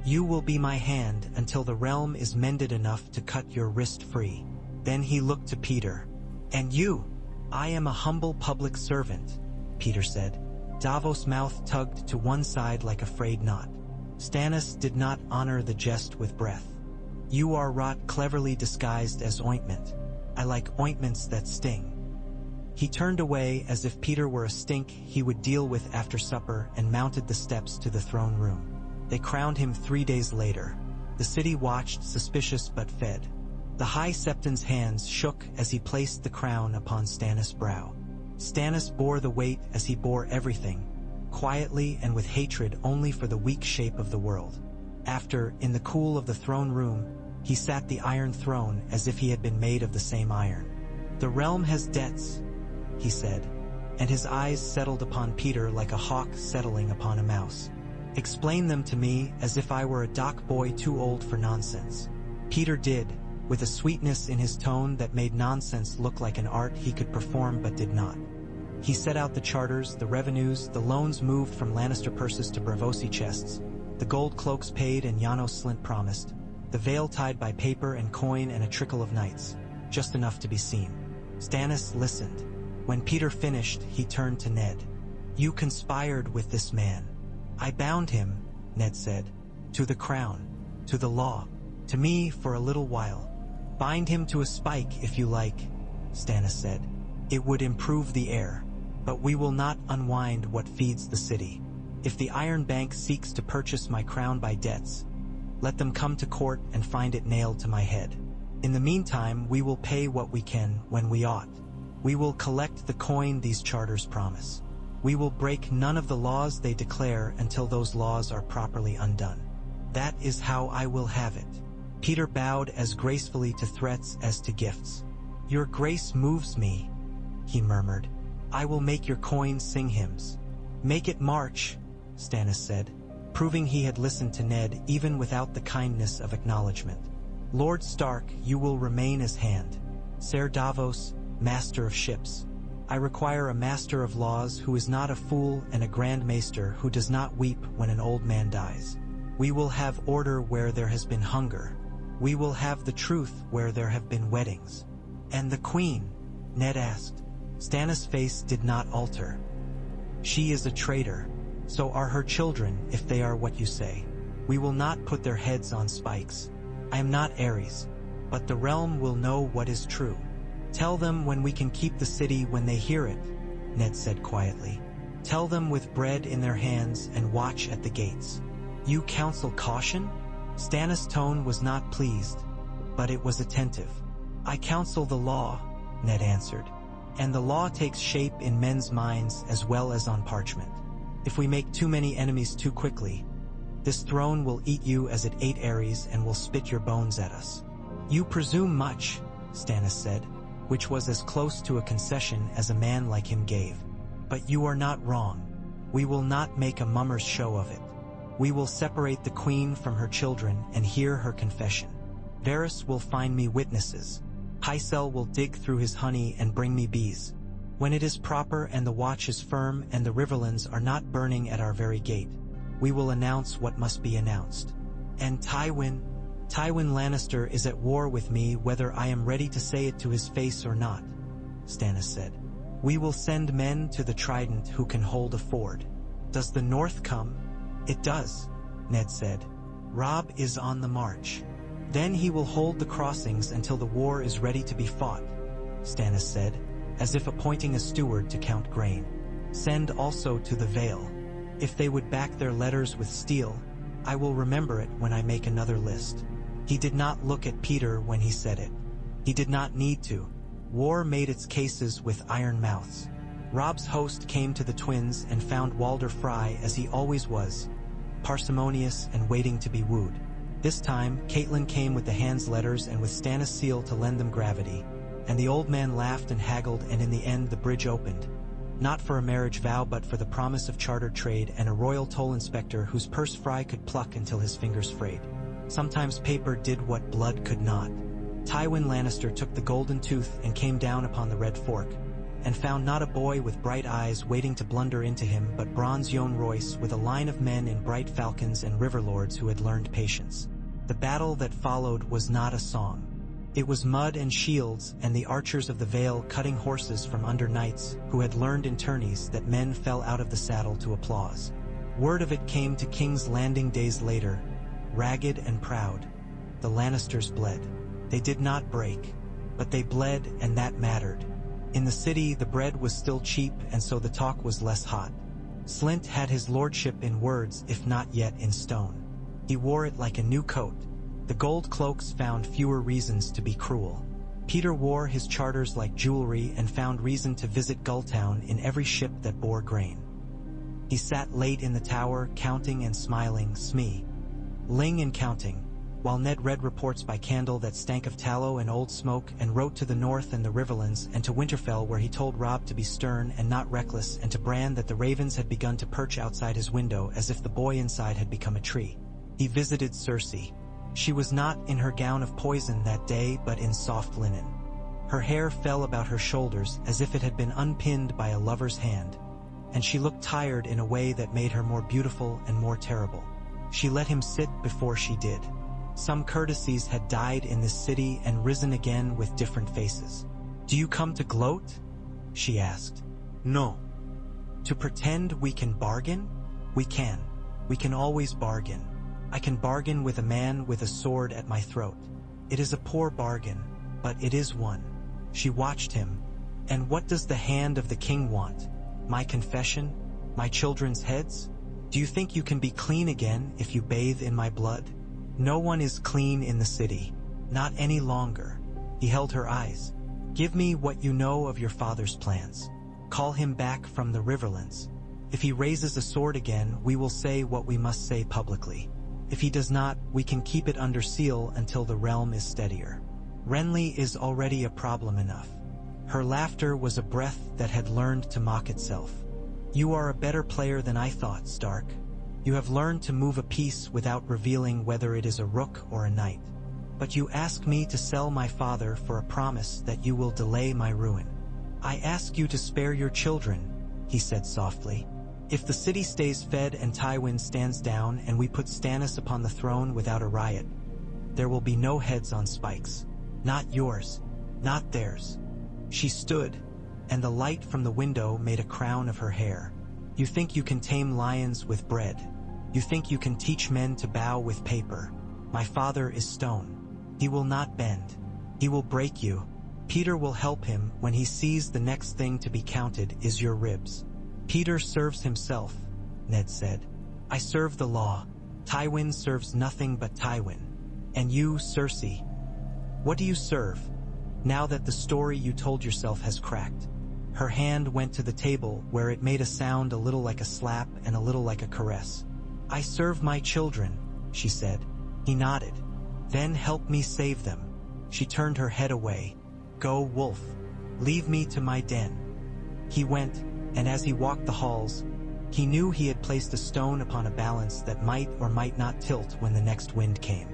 You will be my hand until the realm is mended enough to cut your wrist free. Then he looked to Petyr. And you? I am a humble public servant, Petyr said. Davos' mouth tugged to one side like a frayed knot. Stannis did not honor the jest with breath. You are rot cleverly disguised as ointment. I like ointments that sting. He turned away as if Petyr were a stink he would deal with after supper and mounted the steps to the throne room. They crowned him 3 days later. The city watched, suspicious but fed. The High Septon's hands shook as he placed the crown upon Stannis' brow. Stannis bore the weight as he bore everything, quietly and with hatred only for the weak shape of the world. After, in the cool of the throne room, he sat the Iron Throne as if he had been made of the same iron. The realm has debts, he said, and his eyes settled upon Petyr like a hawk settling upon a mouse. Explain them to me as if I were a dock boy too old for nonsense. Petyr did, with a sweetness in his tone that made nonsense look like an art he could perform but did not. He set out the charters, the revenues, the loans moved from Lannister purses to Braavosi chests, the gold cloaks paid and Janos Slynt promised, the veil tied by paper and coin and a trickle of knights, just enough to be seen. Stannis listened. When Petyr finished, he turned to Ned. You conspired with this man. I bound him, Ned said, to the crown, to the law, to me for a little while. Bind him to a spike if you like, Stannis said. It would improve the air. But we will not unwind what feeds the city. If the Iron Bank seeks to purchase my crown by debts, let them come to court and find it nailed to my head. In the meantime, we will pay what we can when we ought. We will collect the coin these charters promise. We will break none of the laws they declare until those laws are properly undone. That is how I will have it. Petyr bowed as gracefully to threats as to gifts. Your grace moves me, he murmured. I will make your coin sing hymns. Make it march, Stannis said, proving he had listened to Ned even without the kindness of acknowledgement. Lord Stark, you will remain as hand. Ser Davos, master of ships. I require a master of laws who is not a fool and a grand maester who does not weep when an old man dies. We will have order where there has been hunger. We will have the truth where there have been weddings. And the queen? Ned asked. Stannis' face did not alter. She is a traitor. So are her children, if they are what you say. We will not put their heads on spikes. I am not Ares, but the realm will know what is true. Tell them when we can keep the city when they hear it, Ned said quietly. Tell them with bread in their hands and watch at the gates. You counsel caution? Stannis' tone was not pleased, but it was attentive. I counsel the law, Ned answered. And the law takes shape in men's minds as well as on parchment. If we make too many enemies too quickly, this throne will eat you as it ate Ares and will spit your bones at us. You presume much, Stannis said. which was as close to a concession as a man like him gave. But you are not wrong. We will not make a mummer's show of it. We will separate the queen from her children and hear her confession. Varys will find me witnesses. Pycelle will dig through his honey and bring me bees. When it is proper and the watch is firm and the riverlands are not burning at our very gate, we will announce what must be announced. And Tywin Lannister is at war with me whether I am ready to say it to his face or not, Stannis said. We will send men to the Trident who can hold a ford. Does the North come? It does, Ned said. Robb is on the march. Then he will hold the crossings until the war is ready to be fought, Stannis said, as if appointing a steward to count grain. Send also to the Vale. If they would back their letters with steel, I will remember it when I make another list. He did not look at Petyr when he said it. He did not need to. War made its cases with iron mouths. Robb's host came to the twins and found Walder Frey as he always was, parsimonious and waiting to be wooed. This time, Catelyn came with the hand's letters and with Stannis' seal to lend them gravity, and the old man laughed and haggled, and in the end the bridge opened. Not for a marriage vow but for the promise of chartered trade and a royal toll inspector whose purse Frey could pluck until his fingers frayed. Sometimes paper did what blood could not. Tywin Lannister took the golden tooth and came down upon the red fork, and found not a boy with bright eyes waiting to blunder into him but bronze Yohn Royce with a line of men in bright falcons and river lords who had learned patience. The battle that followed was not a song. It was mud and shields and the archers of the Vale cutting horses from under knights who had learned in tourneys that men fell out of the saddle to applause. Word of it came to King's Landing days later, ragged and proud. The Lannisters bled. They did not break, but they bled, and that mattered. In the city the bread was still cheap and so the talk was less hot. Slint had his lordship in words if not yet in stone. He wore it like a new coat. The Gold Cloaks found fewer reasons to be cruel. Petyr wore his charters like jewelry and found reason to visit Gulltown in every ship that bore grain. He sat late in the tower, counting and smiling, smee, ling and counting, while Ned read reports by candle that stank of tallow and old smoke and wrote to the north and the Riverlands and to Winterfell where he told Robb to be stern and not reckless and to Bran that the ravens had begun to perch outside his window as if the boy inside had become a tree. He visited Cersei. She was not in her gown of poison that day but in soft linen. Her hair fell about her shoulders as if it had been unpinned by a lover's hand, and she looked tired in a way that made her more beautiful and more terrible. She let him sit before she did. Some courtesies had died in this city and risen again with different faces. "Do you come to gloat?" she asked. "No." "To pretend we can bargain?" "We can. We can always bargain. I can bargain with a man with a sword at my throat. It is a poor bargain, but it is one." She watched him. "And what does the hand of the king want? My confession? My children's heads? Do you think you can be clean again if you bathe in my blood? No one is clean in the city. Not any longer." He held her eyes. "Give me what you know of your father's plans. Call him back from the Riverlands. If he raises a sword again, we will say what we must say publicly. If he does not, we can keep it under seal until the realm is steadier. Renly is already a problem enough." Her laughter was a breath that had learned to mock itself. "You are a better player than I thought, Stark. You have learned to move a piece without revealing whether it is a rook or a knight. But you ask me to sell my father for a promise that you will delay my ruin. I ask you to spare your children," he said softly. "If the city stays fed and Tywin stands down and we put Stannis upon the throne without a riot, there will be no heads on spikes. Not yours, not theirs." She stood, and the light from the window made a crown of her hair. "You think you can tame lions with bread. You think you can teach men to bow with paper. My father is stone. He will not bend. He will break you. Petyr will help him when he sees the next thing to be counted is your ribs." "Petyr serves himself," Ned said. "I serve the law. Tywin serves nothing but Tywin. And you, Cersei, what do you serve, now that the story you told yourself has cracked?" Her hand went to the table where it made a sound a little like a slap and a little like a caress. "I serve my children," she said. He nodded. "Then help me save them." She turned her head away. "Go, wolf." Leave me to my den." He went, and as he walked the halls, he knew he had placed a stone upon a balance that might or might not tilt when the next wind came.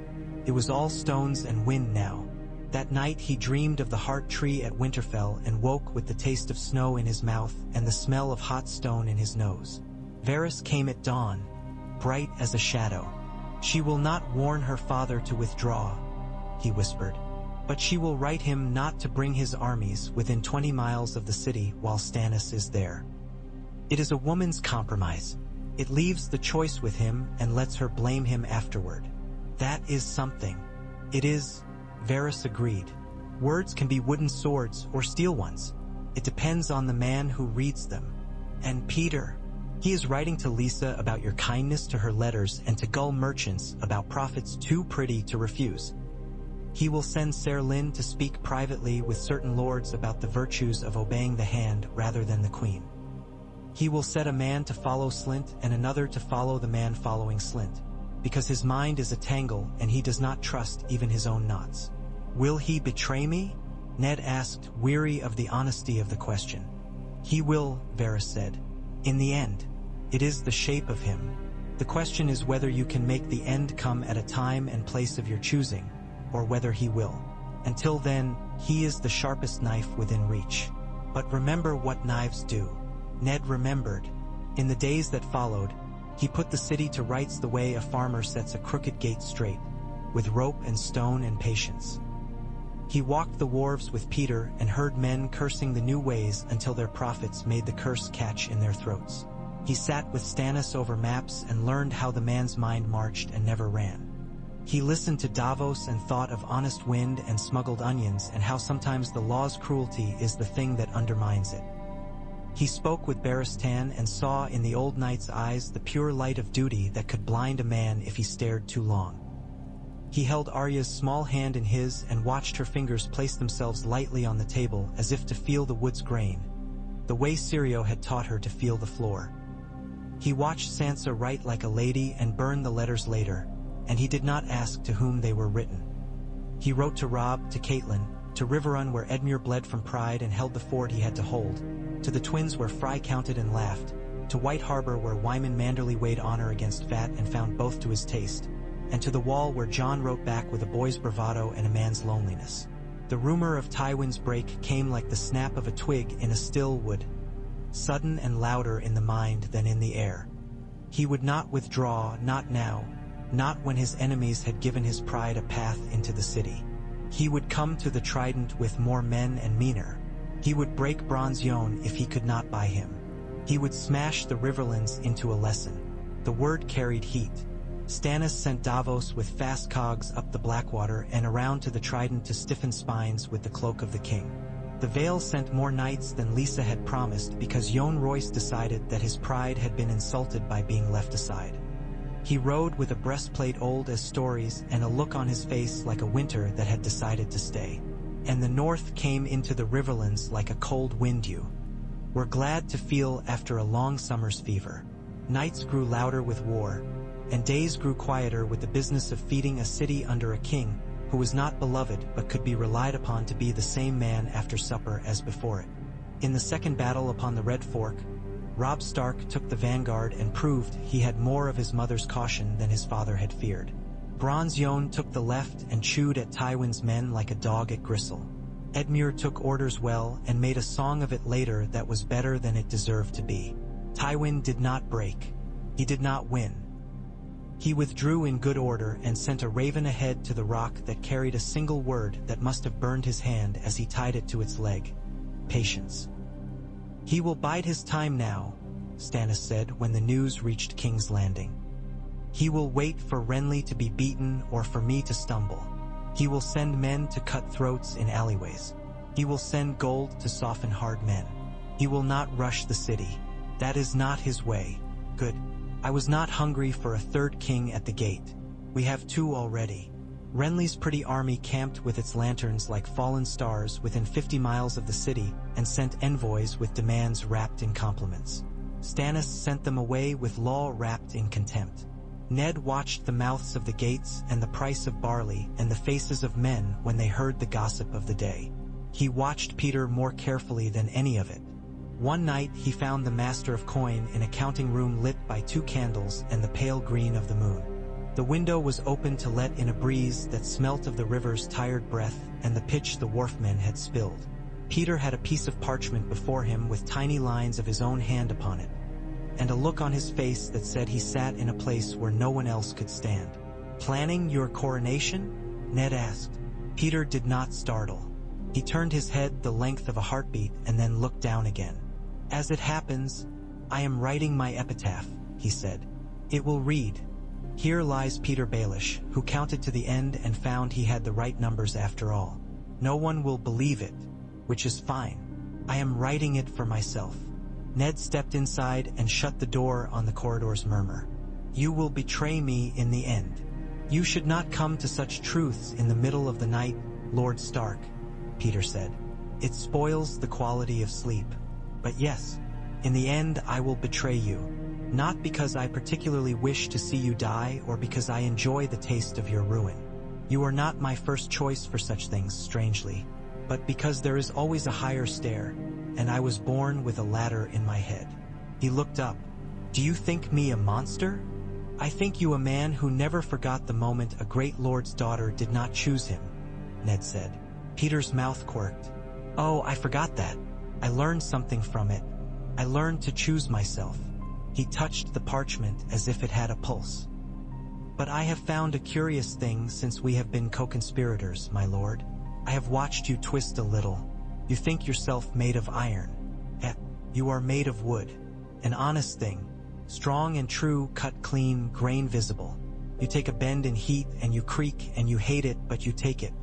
It was all stones and wind now. That night he dreamed of the heart tree at Winterfell and woke with the taste of snow in his mouth and the smell of hot stone in his nose. Varys came at dawn, bright as a shadow. "She will not warn her father to withdraw," he whispered, "but she will write him not to bring his armies within 20 miles of the city while Stannis is there. It is a woman's compromise. It leaves the choice with him and lets her blame him afterward. That is something." "It is," Varys agreed. "Words can be wooden swords or steel ones. It depends on the man who reads them. And Petyr, he is writing to Lisa about your kindness to her letters and to gull merchants about profits too pretty to refuse. He will send Ser Lyn to speak privately with certain lords about the virtues of obeying the hand rather than the queen. He will set a man to follow Slynt and another to follow the man following Slynt, because his mind is a tangle and he does not trust even his own knots." "Will he betray me?" Ned asked, weary of the honesty of the question. "He will," Varys said. "In the end, it is the shape of him. The question is whether you can make the end come at a time and place of your choosing, or whether he will. Until then, he is the sharpest knife within reach. But remember what knives do." Ned remembered. In the days that followed, he put the city to rights the way a farmer sets a crooked gate straight, with rope and stone and patience. He walked the wharves with Petyr and heard men cursing the new ways until their prophets made the curse catch in their throats. He sat with Stannis over maps and learned how the man's mind marched and never ran. He listened to Davos and thought of honest wind and smuggled onions and how sometimes the law's cruelty is the thing that undermines it. He spoke with Barristan and saw in the old knight's eyes the pure light of duty that could blind a man if he stared too long. He held Arya's small hand in his and watched her fingers place themselves lightly on the table as if to feel the wood's grain, the way Syrio had taught her to feel the floor. He watched Sansa write like a lady and burn the letters later, and he did not ask to whom they were written. He wrote to Robb, to Catelyn, to Riverrun where Edmure bled from pride and held the fort he had to hold, to the Twins where Fry counted and laughed, to White Harbor where Wyman Manderly weighed honor against fat and found both to his taste, and to the Wall where Jon wrote back with a boy's bravado and a man's loneliness. The rumor of Tywin's break came like the snap of a twig in a still wood, sudden and louder in the mind than in the air. He would not withdraw, not now, not when his enemies had given his pride a path into the city. He would come to the Trident with more men and meaner. He would break Bronze Yone if he could not buy him. He would smash the Riverlands into a lesson. The word carried heat. Stannis sent Davos with fast cogs up the Blackwater and around to the Trident to stiffen spines with the cloak of the king. The Vale sent more knights than Lisa had promised because Jon Royce decided that his pride had been insulted by being left aside. He rode with a breastplate old as stories and a look on his face like a winter that had decided to stay. And the north came into the Riverlands like a cold wind you were glad to feel after a long summer's fever. Nights grew louder with war, and days grew quieter with the business of feeding a city under a king who was not beloved but could be relied upon to be the same man after supper as before it. In the second battle upon the Red Fork, Robb Stark took the vanguard and proved he had more of his mother's caution than his father had feared. Bronze Yone took the left and chewed at Tywin's men like a dog at gristle. Edmure took orders well and made a song of it later that was better than it deserved to be. Tywin did not break. He did not win. He withdrew in good order and sent a raven ahead to the rock that carried a single word that must have burned his hand as he tied it to its leg: patience. "He will bide his time now," Stannis said when the news reached King's Landing. "He will wait for Renly to be beaten or for me to stumble. He will send men to cut throats in alleyways. He will send gold to soften hard men. He will not rush the city. That is not his way. Good. I was not hungry for a third king at the gate. We have two already." Renly's pretty army camped with its lanterns like fallen stars within 50 miles of the city and sent envoys with demands wrapped in compliments. Stannis sent them away with law wrapped in contempt. Ned watched the mouths of the gates and the price of barley and the faces of men when they heard the gossip of the day. He watched Petyr more carefully than any of it. One night he found the master of coin in a counting room lit by 2 candles and the pale green of the moon. The window was open to let in a breeze that smelt of the river's tired breath and the pitch the wharfmen had spilled. Petyr had a piece of parchment before him with tiny lines of his own hand upon it, and a look on his face that said he sat in a place where no one else could stand. "Planning your coronation?" Ned asked. Petyr did not startle. He turned his head the length of a heartbeat and then looked down again. "As it happens, I am writing my epitaph," he said. "It will read, 'Here lies Petyr Baelish, who counted to the end and found he had the right numbers after all.' No one will believe it, which is fine. I am writing it for myself." Ned stepped inside and shut the door on the corridor's murmur. "You will betray me in the end. You should not come to such truths in the middle of the night, Lord Stark," Petyr said. "It spoils the quality of sleep. But yes, in the end I will betray you, not because I particularly wish to see you die or because I enjoy the taste of your ruin. You are not my first choice for such things, strangely, but because there is always a higher stair, and I was born with a ladder in my head." He looked up. "Do you think me a monster? I think you a man who never forgot the moment a great lord's daughter did not choose him," Ned said. Petyr's mouth quirked. "Oh, I forgot that. I learned something from it. I learned to choose myself." He touched the parchment as if it had a pulse. "But I have found a curious thing since we have been co-conspirators, my lord. I have watched you twist a little. You think yourself made of iron. You are made of wood. An honest thing. Strong and true, cut clean, grain visible. You take a bend in heat and you creak and you hate it, but you take it.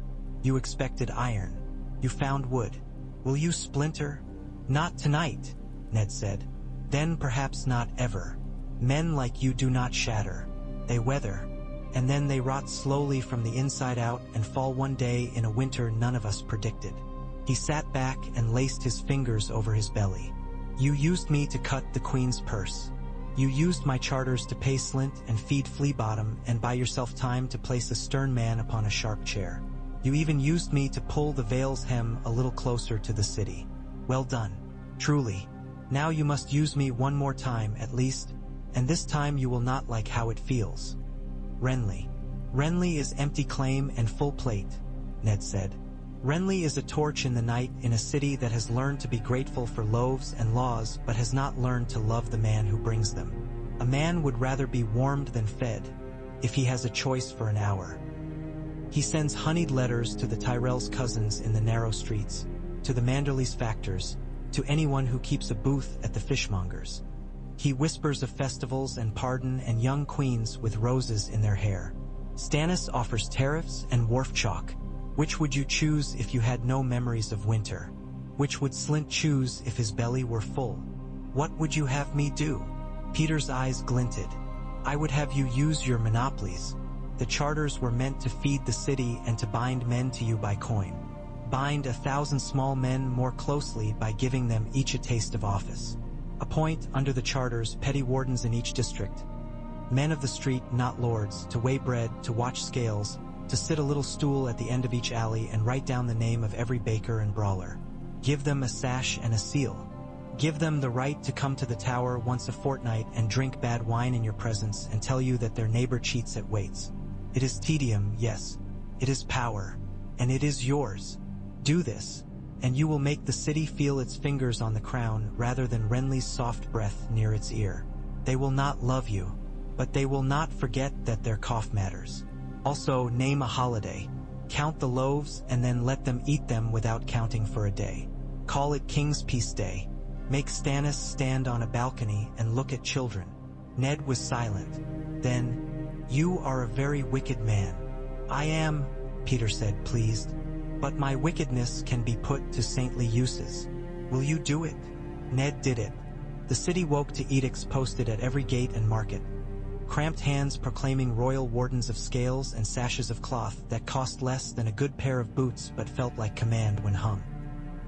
You expected iron. You found wood. Will you splinter? Not tonight," Ned said. "Then perhaps not ever. Men like you do not shatter. They weather, and then they rot slowly from the inside out and fall one day in a winter none of us predicted." He sat back and laced his fingers over his belly. "You used me to cut the Queen's purse. You used my charters to pay Slint and feed Fleabottom and buy yourself time to place a stern man upon a sharp chair. You even used me to pull the Vale's hem a little closer to the city. Well done, truly. Now you must use me one more time at least, and this time you will not like how it feels." "Renly. Renly is empty claim and full plate," Ned said. "Renly is a torch in the night in a city that has learned to be grateful for loaves and laws but has not learned to love the man who brings them. A man would rather be warmed than fed, if he has a choice for an hour. He sends honeyed letters to the Tyrell's cousins in the narrow streets, to the Manderley's factors, to anyone who keeps a booth at the fishmonger's. He whispers of festivals and pardon and young queens with roses in their hair. Stannis offers tariffs and wharf chalk. Which would you choose if you had no memories of winter? Which would Slint choose if his belly were full? What would you have me do?" Petyr's eyes glinted. "I would have you use your monopolies. The charters were meant to feed the city and to bind men to you by coin. Bind 1,000 small men more closely by giving them each a taste of office. Appoint, under the charters, petty wardens in each district. Men of the street, not lords, to weigh bread, to watch scales, to sit a little stool at the end of each alley and write down the name of every baker and brawler. Give them a sash and a seal. Give them the right to come to the tower once a fortnight and drink bad wine in your presence and tell you that their neighbor cheats at weights. It is tedium, yes. It is power. And it is yours. Do this, and you will make the city feel its fingers on the crown rather than Renly's soft breath near its ear. They will not love you, but they will not forget that their cough matters. Also, name a holiday. Count the loaves and then let them eat them without counting for a day. Call it King's Peace Day. Make Stannis stand on a balcony and look at children." Ned was silent. Then, "You are a very wicked man." "I am," Petyr said, pleased. "But my wickedness can be put to saintly uses. Will you do it?" Ned did it. The city woke to edicts posted at every gate and market. Cramped hands proclaiming royal wardens of scales and sashes of cloth that cost less than a good pair of boots but felt like command when hung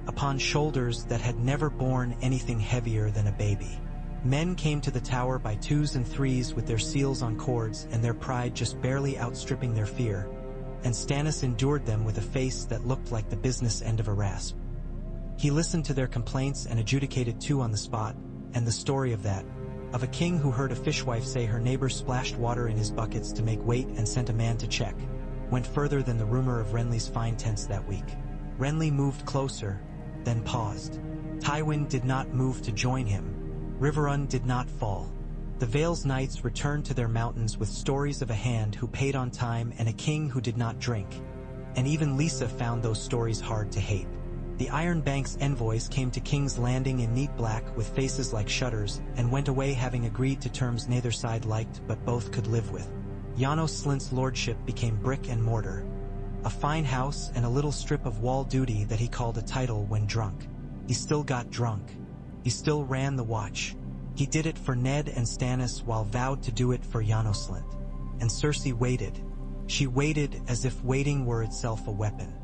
upon shoulders that had never borne anything heavier than a baby. Men came to the tower by 2s and 3s with their seals on cords and their pride just barely outstripping their fear. and Stannis endured them with a face that looked like the business end of a rasp. He listened to their complaints and adjudicated 2 on the spot, and the story of a king who heard a fishwife say her neighbor splashed water in his buckets to make weight and sent a man to check, went further than the rumor of Renly's fine tents that week. Renly moved closer, then paused. Tywin did not move to join him. Riverrun did not fall. The Vale's knights returned to their mountains with stories of a hand who paid on time and a king who did not drink. And even Lisa found those stories hard to hate. The Iron Bank's envoys came to King's Landing in neat black with faces like shutters and went away having agreed to terms neither side liked but both could live with. Janos Slynt's lordship became brick and mortar. A fine house and a little strip of wall duty that he called a title when drunk. He still got drunk. He still ran the watch. He did it for Ned and Stannis while vowed to do it for Janos Slynt. And Cersei waited. She waited as if waiting were itself a weapon.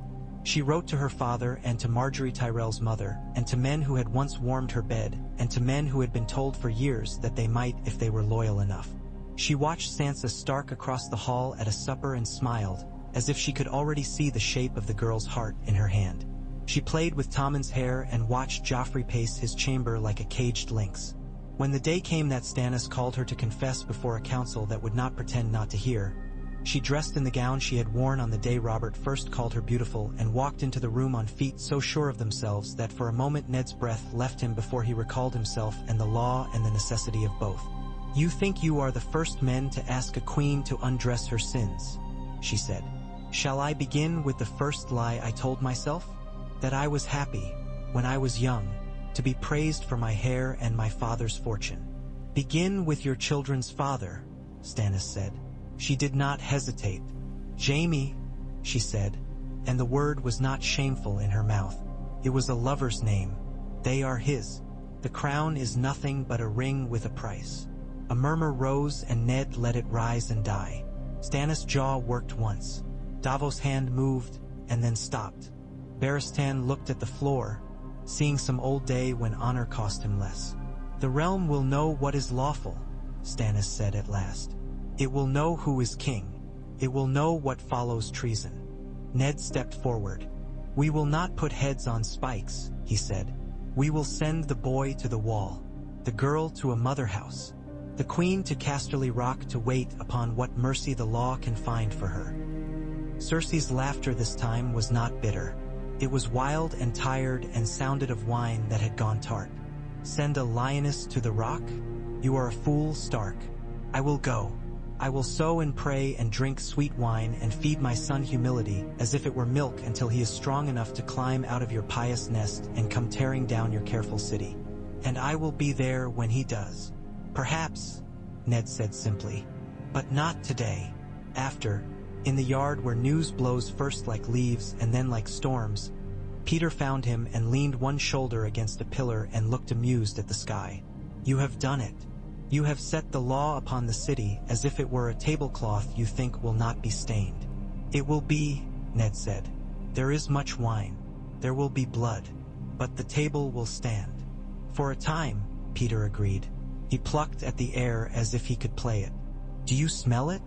She wrote to her father and to Margaery Tyrell's mother, and to men who had once warmed her bed, and to men who had been told for years that they might if they were loyal enough. She watched Sansa Stark across the hall at a supper and smiled, as if she could already see the shape of the girl's heart in her hand. She played with Tommen's hair and watched Joffrey pace his chamber like a caged lynx. When the day came that Stannis called her to confess before a council that would not pretend not to hear, she dressed in the gown she had worn on the day Robert first called her beautiful and walked into the room on feet so sure of themselves that for a moment Ned's breath left him before he recalled himself and the law and the necessity of both. "You think you are the first men to ask a queen to undress her sins," she said. "Shall I begin with the first lie I told myself? That I was happy, when I was young, to be praised for my hair and my father's fortune." "Begin with your children's father," Stannis said. She did not hesitate. "Jaime," she said, and the word was not shameful in her mouth. It was a lover's name. They are his. The crown is nothing but a ring with a price. A murmur rose and Ned let it rise and die. Stannis' jaw worked once. Davos' hand moved and then stopped. Barristan looked at the floor, seeing some old day when honor cost him less. "The realm will know what is lawful," Stannis said at last. "It will know who is king. It will know what follows treason." Ned stepped forward. "We will not put heads on spikes," he said. "We will send the boy to the wall, the girl to a mother house, the queen to Casterly Rock to wait upon what mercy the law can find for her." Cersei's laughter this time was not bitter. It was wild and tired and sounded of wine that had gone tart. "Send a lioness to the rock? You are a fool, Stark. I will go. I will sow and pray and drink sweet wine and feed my son humility as if it were milk until he is strong enough to climb out of your pious nest and come tearing down your careful city. And I will be there when he does." "Perhaps," Ned said simply. "But not today. After, in the yard where news blows first like leaves and then like storms." Petyr found him and leaned one shoulder against a pillar and looked amused at the sky. "You have done it. You have set the law upon the city as if it were a tablecloth you think will not be stained." "It will be," Ned said. "There is much wine. There will be blood. But the table will stand." "For a time," Petyr agreed. He plucked at the air as if he could play it. "Do you smell it?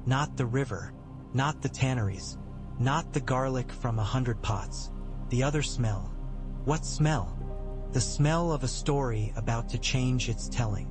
Not the river. Not the tanneries. Not the garlic from 100 pots. The other smell." "What smell?" "The smell of a story about to change its telling."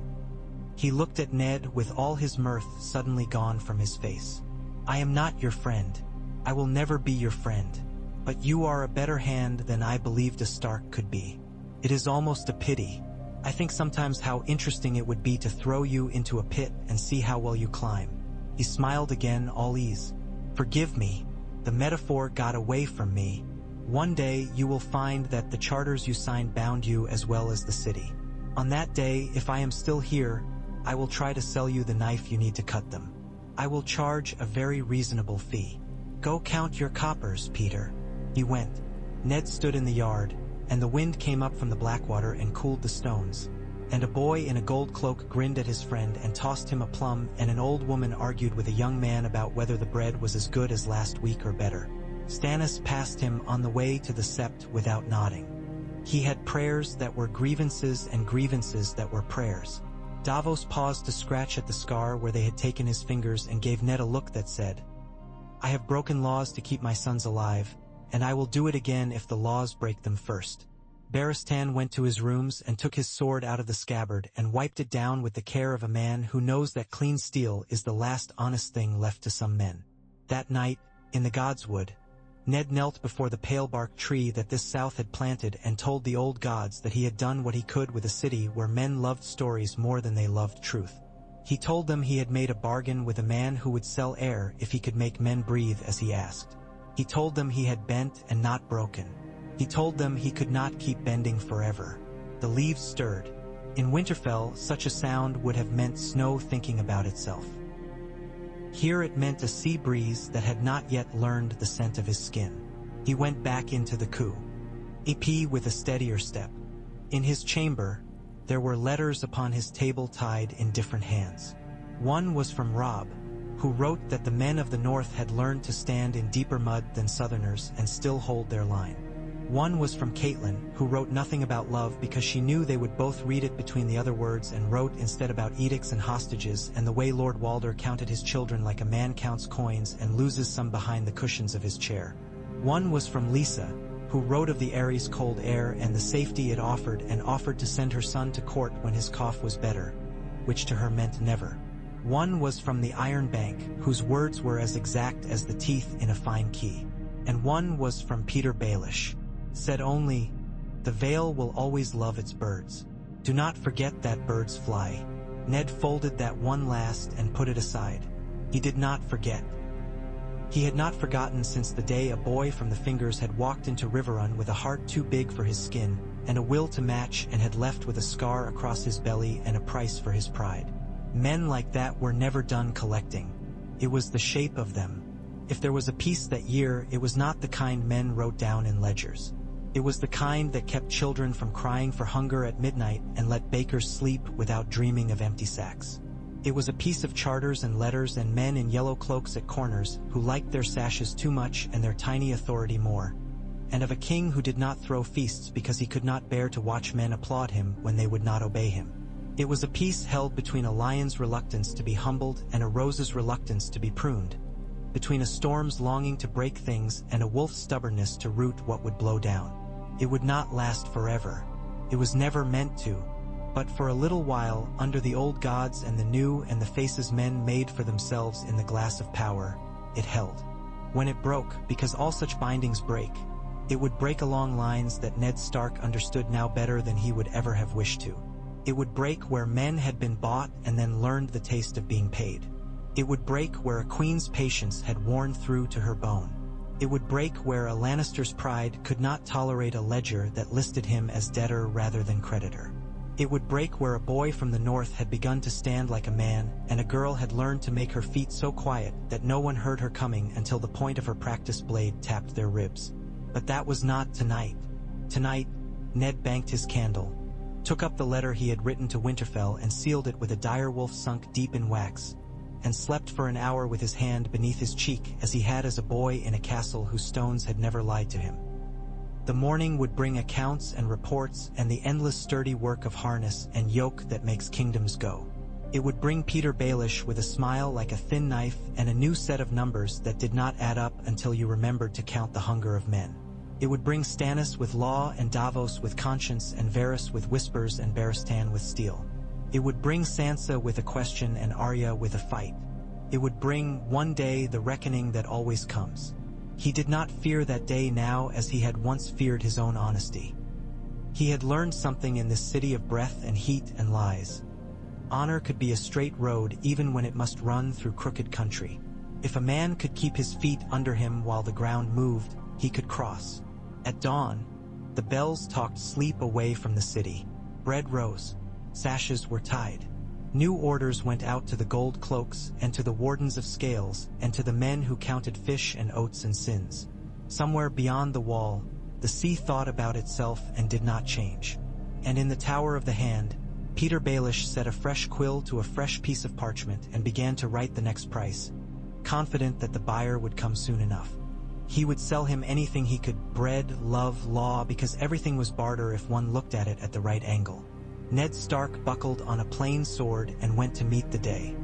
He looked at Ned with all his mirth suddenly gone from his face. "I am not your friend. I will never be your friend. But you are a better hand than I believed a Stark could be. It is almost a pity. I think sometimes how interesting it would be to throw you into a pit and see how well you climb." He smiled again, all ease. "Forgive me. The metaphor got away from me. One day you will find that the charters you signed bound you as well as the city. On that day, if I am still here, I will try to sell you the knife you need to cut them. I will charge a very reasonable fee. Go count your coppers, Petyr." He went. Ned stood in the yard, and the wind came up from the Blackwater and cooled the stones. And a boy in a gold cloak grinned at his friend and tossed him a plum, and an old woman argued with a young man about whether the bread was as good as last week or better. Stannis passed him on the way to the sept without nodding. He had prayers that were grievances and grievances that were prayers. Davos paused to scratch at the scar where they had taken his fingers and gave Ned a look that said, I have broken laws to keep my sons alive, and I will do it again if the laws break them first." Barristan went to his rooms and took his sword out of the scabbard and wiped it down with the care of a man who knows that clean steel is the last honest thing left to some men. That night, in the godswood, Ned knelt before the pale-bark tree that this south had planted and told the old gods that he had done what he could with a city where men loved stories more than they loved truth. He told them he had made a bargain with a man who would sell air if he could make men breathe as he asked. He told them he had bent and not broken. He told them he could not keep bending forever. The leaves stirred. In Winterfell, such a sound would have meant snow thinking about itself. Here it meant a sea breeze that had not yet learned the scent of his skin. He went back into the coup with a steadier step. In his chamber, there were letters upon his table tied in different hands. One was from Robb, who wrote that the men of the north had learned to stand in deeper mud than southerners and still hold their line. One was from Catelyn, who wrote nothing about love because she knew they would both read it between the other words and wrote instead about edicts and hostages and the way Lord Walder counted his children like a man counts coins and loses some behind the cushions of his chair. One was from Lisa, who wrote of the Eyries' cold air and the safety it offered and offered to send her son to court when his cough was better, which to her meant never. One was from the Iron Bank, whose words were as exact as the teeth in a fine key. And one was from Petyr Baelish. Said only, "The Vale will always love its birds. Do not forget that birds fly." Ned folded that one last and put it aside. He did not forget. He had not forgotten since the day a boy from the Fingers had walked into Riverrun with a heart too big for his skin, and a will to match and had left with a scar across his belly and a price for his pride. Men like that were never done collecting. It was the shape of them. If there was a piece that year, it was not the kind men wrote down in ledgers. It was the kind that kept children from crying for hunger at midnight and let bakers sleep without dreaming of empty sacks. It was a piece of charters and letters and men in yellow cloaks at corners who liked their sashes too much and their tiny authority more, and of a king who did not throw feasts because he could not bear to watch men applaud him when they would not obey him. It was a peace held between a lion's reluctance to be humbled and a rose's reluctance to be pruned, between a storm's longing to break things and a wolf's stubbornness to root what would blow down. It would not last forever. It was never meant to. But for a little while, under the old gods and the new and the faces men made for themselves in the glass of power, it held. When it broke, because all such bindings break, it would break along lines that Ned Stark understood now better than he would ever have wished to. It would break where men had been bought and then learned the taste of being paid. It would break where a queen's patience had worn through to her bone. It would break where a Lannister's pride could not tolerate a ledger that listed him as debtor rather than creditor. It would break where a boy from the north had begun to stand like a man, and a girl had learned to make her feet so quiet that no one heard her coming until the point of her practiced blade tapped their ribs. But that was not tonight. Tonight, Ned banked his candle, took up the letter he had written to Winterfell and sealed it with a direwolf sunk deep in wax, and slept for an hour with his hand beneath his cheek as he had as a boy in a castle whose stones had never lied to him. The morning would bring accounts and reports and the endless sturdy work of harness and yoke that makes kingdoms go. It would bring Petyr Baelish with a smile like a thin knife and a new set of numbers that did not add up until you remembered to count the hunger of men. It would bring Stannis with law and Davos with conscience and Varys with whispers and Barristan with steel. It would bring Sansa with a question and Arya with a fight. It would bring, one day, the reckoning that always comes. He did not fear that day now as he had once feared his own honesty. He had learned something in this city of breath and heat and lies. Honor could be a straight road even when it must run through crooked country. If a man could keep his feet under him while the ground moved, he could cross. At dawn, the bells talked sleep away from the city. Bread rose. Sashes were tied. New orders went out to the Gold Cloaks and to the Wardens of Scales and to the men who counted fish and oats and sins. Somewhere beyond the wall, the sea thought about itself and did not change. And in the Tower of the Hand, Petyr Baelish set a fresh quill to a fresh piece of parchment and began to write the next price, confident that the buyer would come soon enough. He would sell him anything he could: bread, love, law, because everything was barter if one looked at it at the right angle. Ned Stark buckled on a plain sword and went to meet the day.